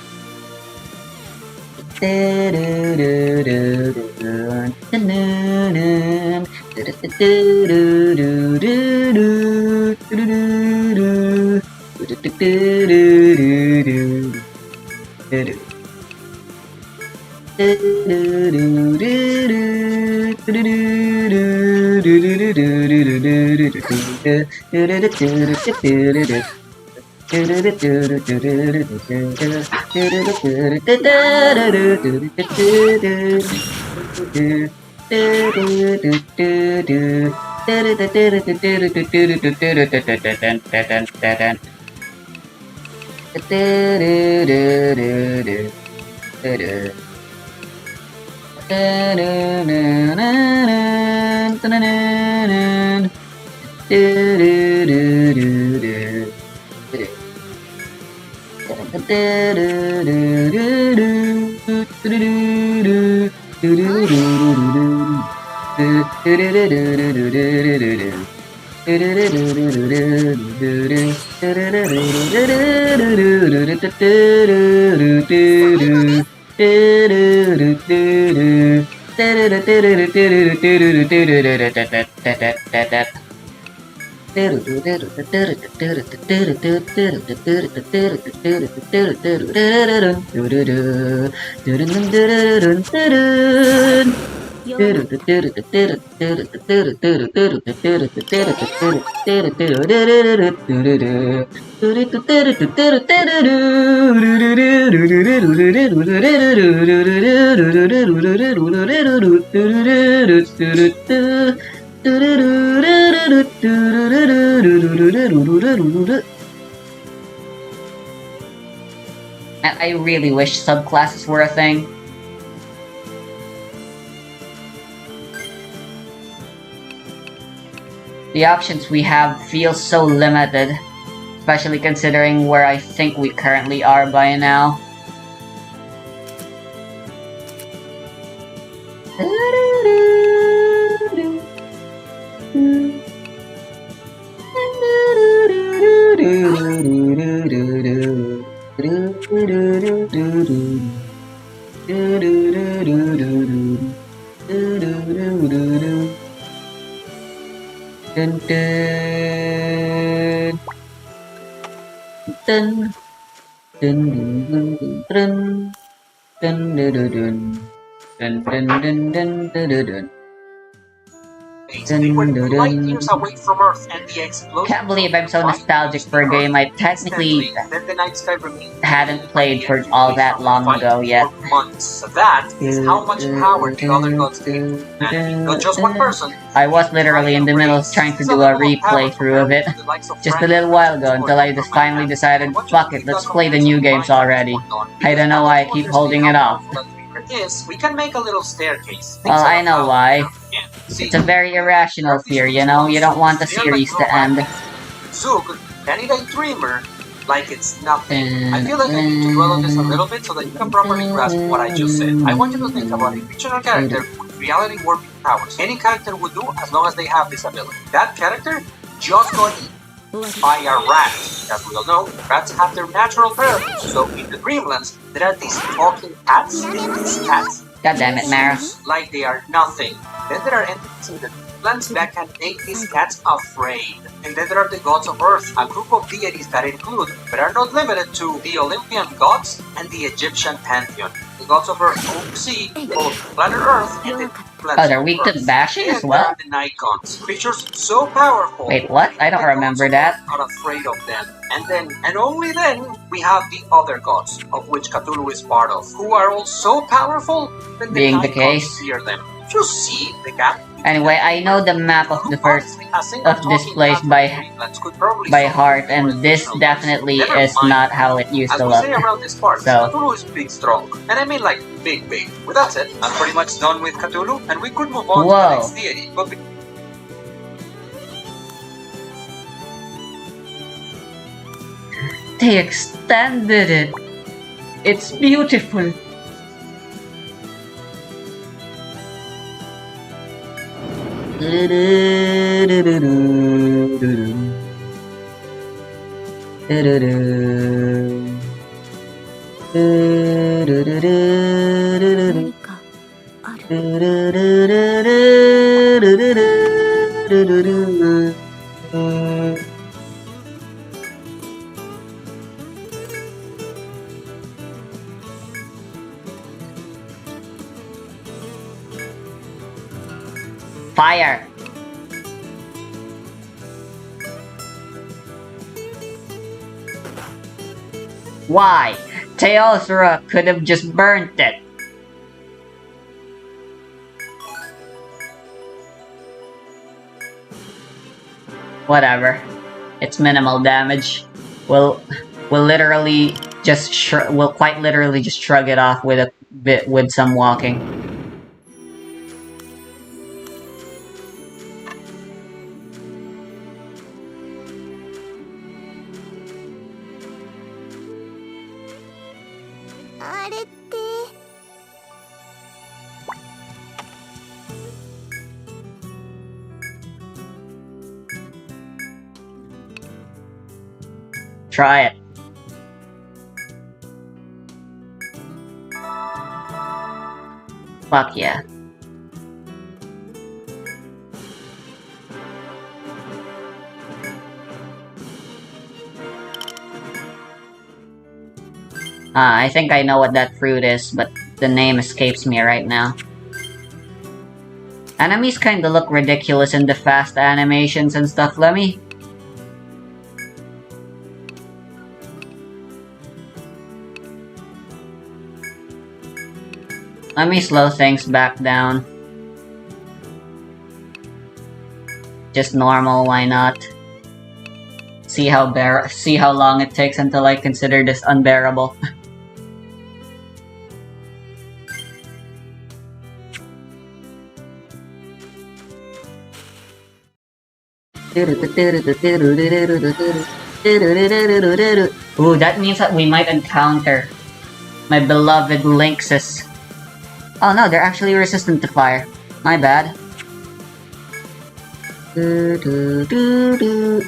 And I really wish subclasses were a thing. The options we have feel so limited, especially considering where I think we currently are by now. Dun dun dun dun dun dun dun dun dun dun dun dun dun. We were light years away from Earth, and the explosion. Can't believe I'm so nostalgic for a game I technically Then the night sky remained hadn't played for all that long ago yet. for months. That is how much power the other gods gave, and not just one person. I was literally in the middle of trying to do a replay through of it just a little while ago until I just finally decided, fuck it, let's play the new games already. I don't know why I keep holding it off. Yes, we can make a little staircase. Well, I know why. See, It's a very irrational fear, you know? You don't want the series to end. Zug, candidate dreamer, like it's nothing. I feel like I need to dwell on this a little bit so that you can properly grasp what I just said. I want you to think about a fictional character with reality warping powers. Any character would do as long as they have this ability. That character just got eaten by a rat. As we all know, rats have their natural predators. So in the Dreamlands, there are these talking cats. These cats. God damn it, Mara. Like they are nothing. Then there are entities in the Dreamlands that can make these cats afraid. And then there are the gods of Earth, a group of deities that include, but are not limited to, the Olympian gods and the Egyptian pantheon. The gods of Earth oversee both planet Earth and the planets Oh, they're weak to of Earth. bashing as And well? there are the Nikons, creatures so powerful. Wait, what? I don't remember that. Are afraid of them. And then, and only then, we have the other gods, of which Cthulhu is part of, who are all so powerful that Being the Nikons case. fear them. You see the gap? Anyway, I know the map of the first of this place by heart, and this definitely is not how it used As to we look. say around this part, So- Cthulhu is big strong. And I mean like big. With that said, I'm pretty much done with Cthulhu, and we could move on to the Whoa. next deity. But They extended it. It's beautiful. Fire. Why? Teosra could have just burnt it. Whatever. It's minimal damage. We'll literally just we'll quite literally just shrug it off with a bit with some walking. Try it. Fuck yeah. I think I know what that fruit is, but the name escapes me right now. Enemies kinda look ridiculous in the fast animations and stuff. Let me slow things back down. Just normal, why not? See how long it takes until I consider this unbearable. Ooh, that means that we might encounter my beloved Lynxes. Oh no, they're actually resistant to fire. My bad.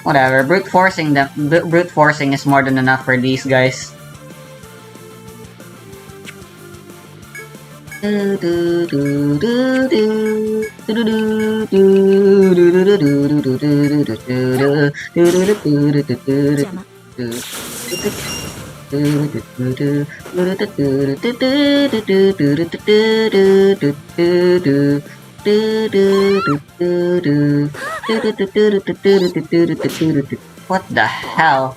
Whatever, brute forcing is more than enough for these guys. What the hell?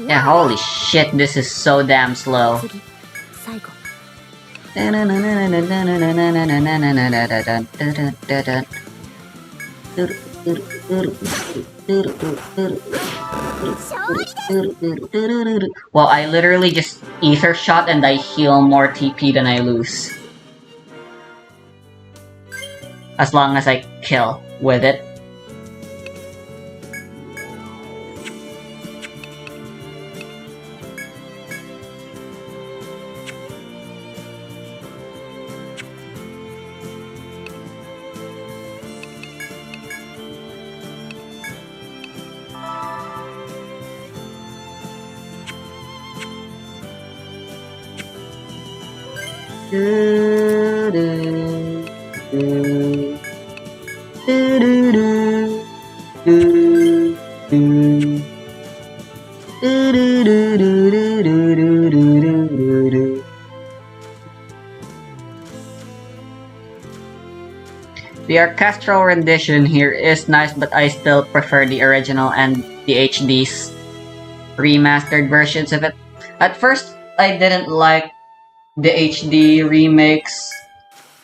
Yeah, holy shit, this is so damn slow. Well, I literally just ether shot and I heal more TP than I lose. As long as I kill with it. The orchestral rendition here is nice, but I still prefer the original and the HD's remastered versions of it. At first, I didn't like the HD remakes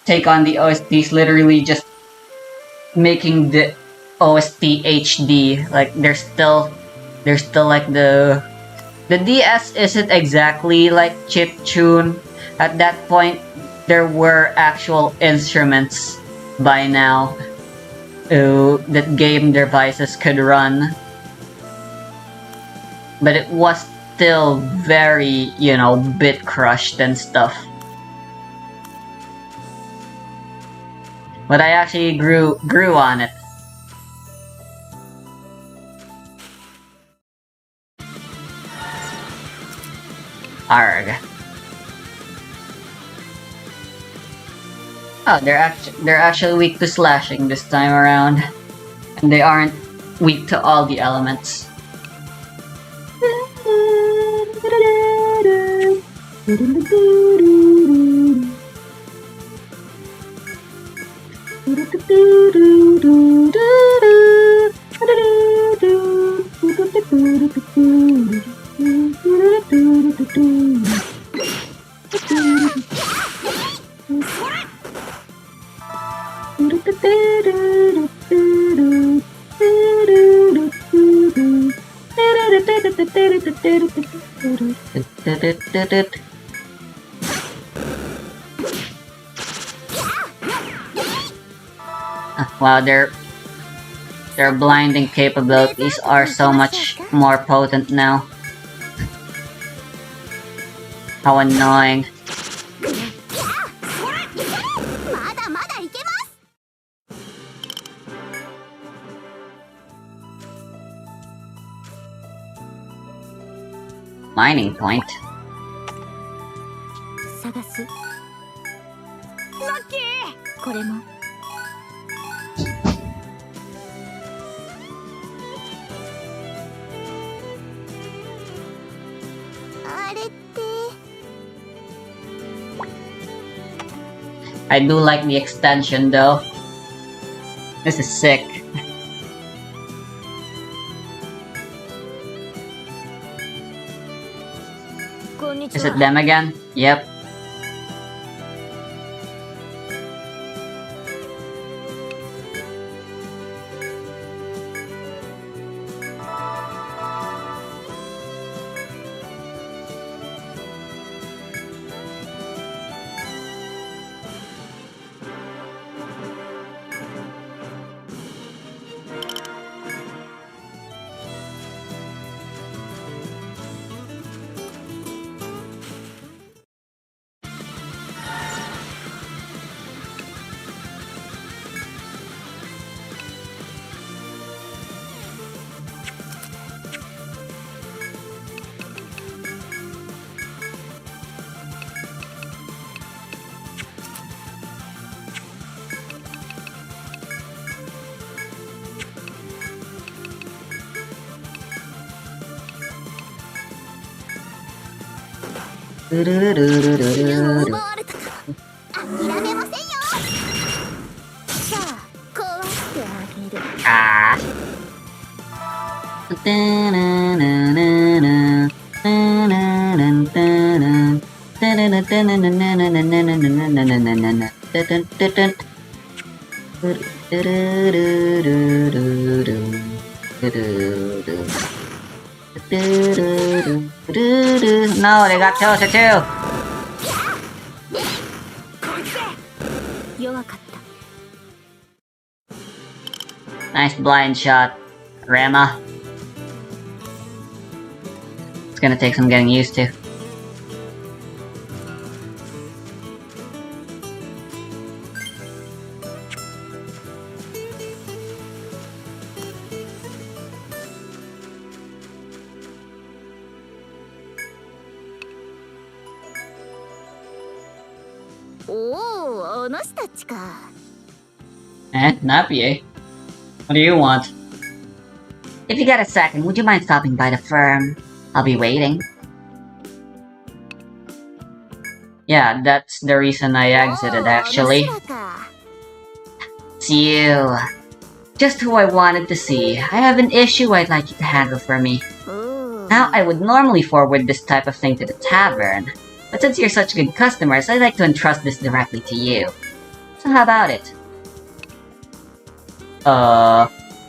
take on the OSTs, literally just making the OST HD. Like there's still like the DS isn't exactly like chiptune. At that point, there were actual instruments by now that game devices could run, but it was still very, you know, bit crushed and stuff. But I actually grew on it. Arg. Oh, they're actually weak to slashing this time around, and they aren't weak to all the elements. Wow, their blinding capabilities are so much more potent now. How annoying. Mining point. 探すラッキー。これもあれって I do like the extension though. This is sick. こんにち Is it は。 them again? Yep. Do-do-do-do-do-do-do. 奪われたか。諦めませんよ。さあ、壊してあげる。 Ah. No, they got closer too. 弱かった。 Nice blind shot, Rama. It's gonna take some getting used to. Oh, お主たちか。 Eh, Napier. What do you want? If you got a second, would you mind stopping by the firm? I'll be waiting. Yeah, that's the reason I exited, actually. お主らか。 It's you. Just who I wanted to see. I have an issue I'd like you to handle for me. おー Now, I would normally forward this type of thing to the tavern, but since you're such good customers, I'd like to entrust this directly to you. So how about it?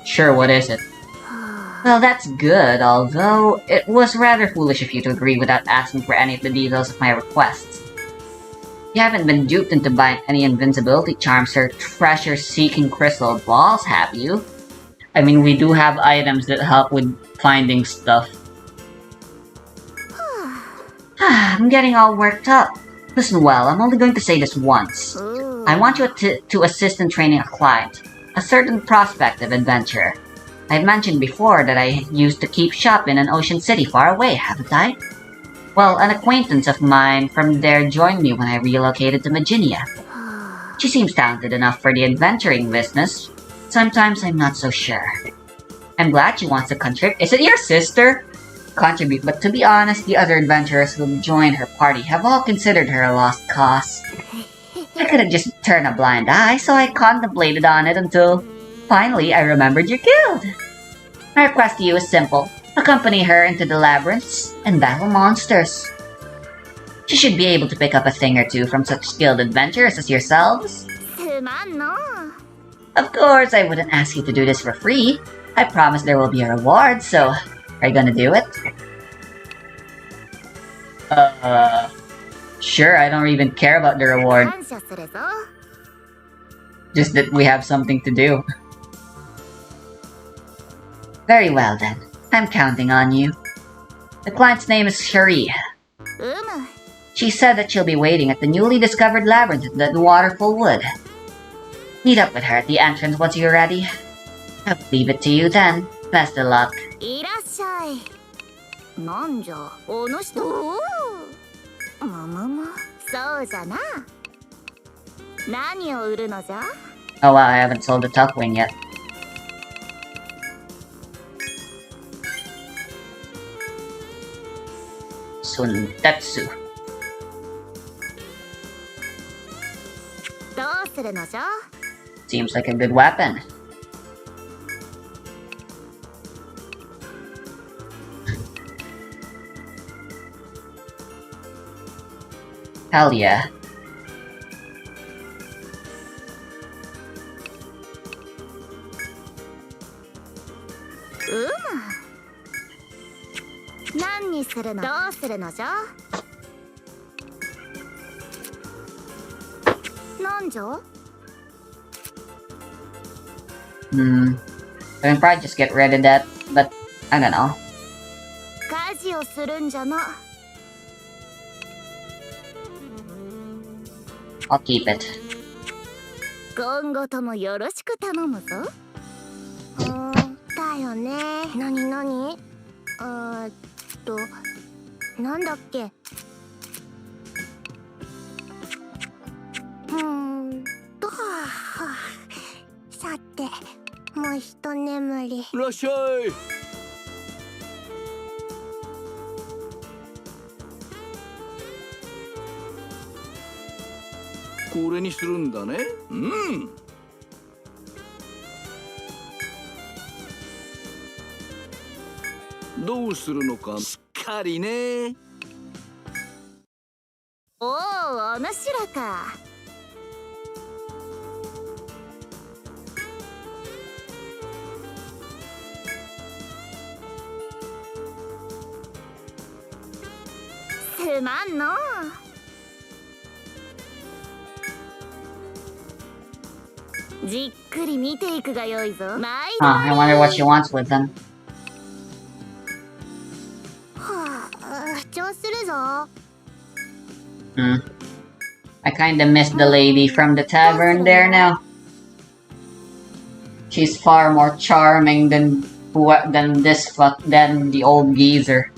Sure, what is it? Well, that's good, although it was rather foolish of you to agree without asking for any of the details of my requests. You haven't been duped into buying any invincibility charms or treasure-seeking crystal balls, have you? I mean, we do have items that help with finding stuff. I'm getting all worked up. Listen well, I'm only going to say this once. おー I want you to assist in training a client, a certain prospective adventurer. I've mentioned before that I used to keep shop in an ocean city far away, haven't I? Well, an acquaintance of mine from there joined me when I relocated to Maginia. She seems talented enough for the adventuring business. Sometimes I'm not so sure. I'm glad she wants to contribute. Is it your sister? Contribute, but to be honest, the other adventurers who joined her party have all considered her a lost cause. I couldn't just turn a blind eye, so I contemplated on it until finally I remembered your guild. My request to you is simple. Accompany her into the labyrinths and battle monsters. She should be able to pick up a thing or two from such skilled adventurers as yourselves. すまんの。 Of course, I wouldn't ask you to do this for free. I promise there will be a reward, so are you gonna do it? Sure, I don't even care about the reward. 感謝するぞ。 Just that we have something to do. Very well then. I'm counting on you. The client's name is Cherie. うむ。 She said that she'll be waiting at the newly discovered labyrinth at the Waterful Wood. Meet up with her at the entrance once you're ready. I'll leave it to you then. Best of luck. いらっしゃい。なんじゃ、おの人。おお。むむむ。そうじゃな。何を売るのじゃ？ Oh wow, I haven't sold the tuck wing yet. Suntetsu. どうするのじゃ？ Seems like a good weapon. Hell yeah. 何にするの？どうするのじゃ？なんじゃ？ I can probably just get rid of that, but I don't know. 家事をするんじゃな。I'll keep it. 今後ともよろしく頼むぞ。だよね。なになに？なんだっけ？さて、もう一眠り。いらっしゃい。これにするんだね。うん。どうするのかしっかりね。おお、おぬしらか。すまんの。じっくり見ていくがよいぞ。毎度。 I wonder what she wants with them. はあ、主張するぞ。I kinda miss the lady from the tavern there now. She's far more charming than than the old geezer.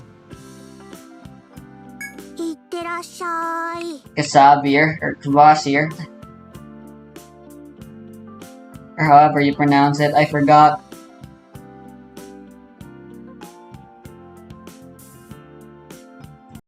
いってらっしゃい。Kasabier, or Kvasir. Or however you pronounce it, I forgot.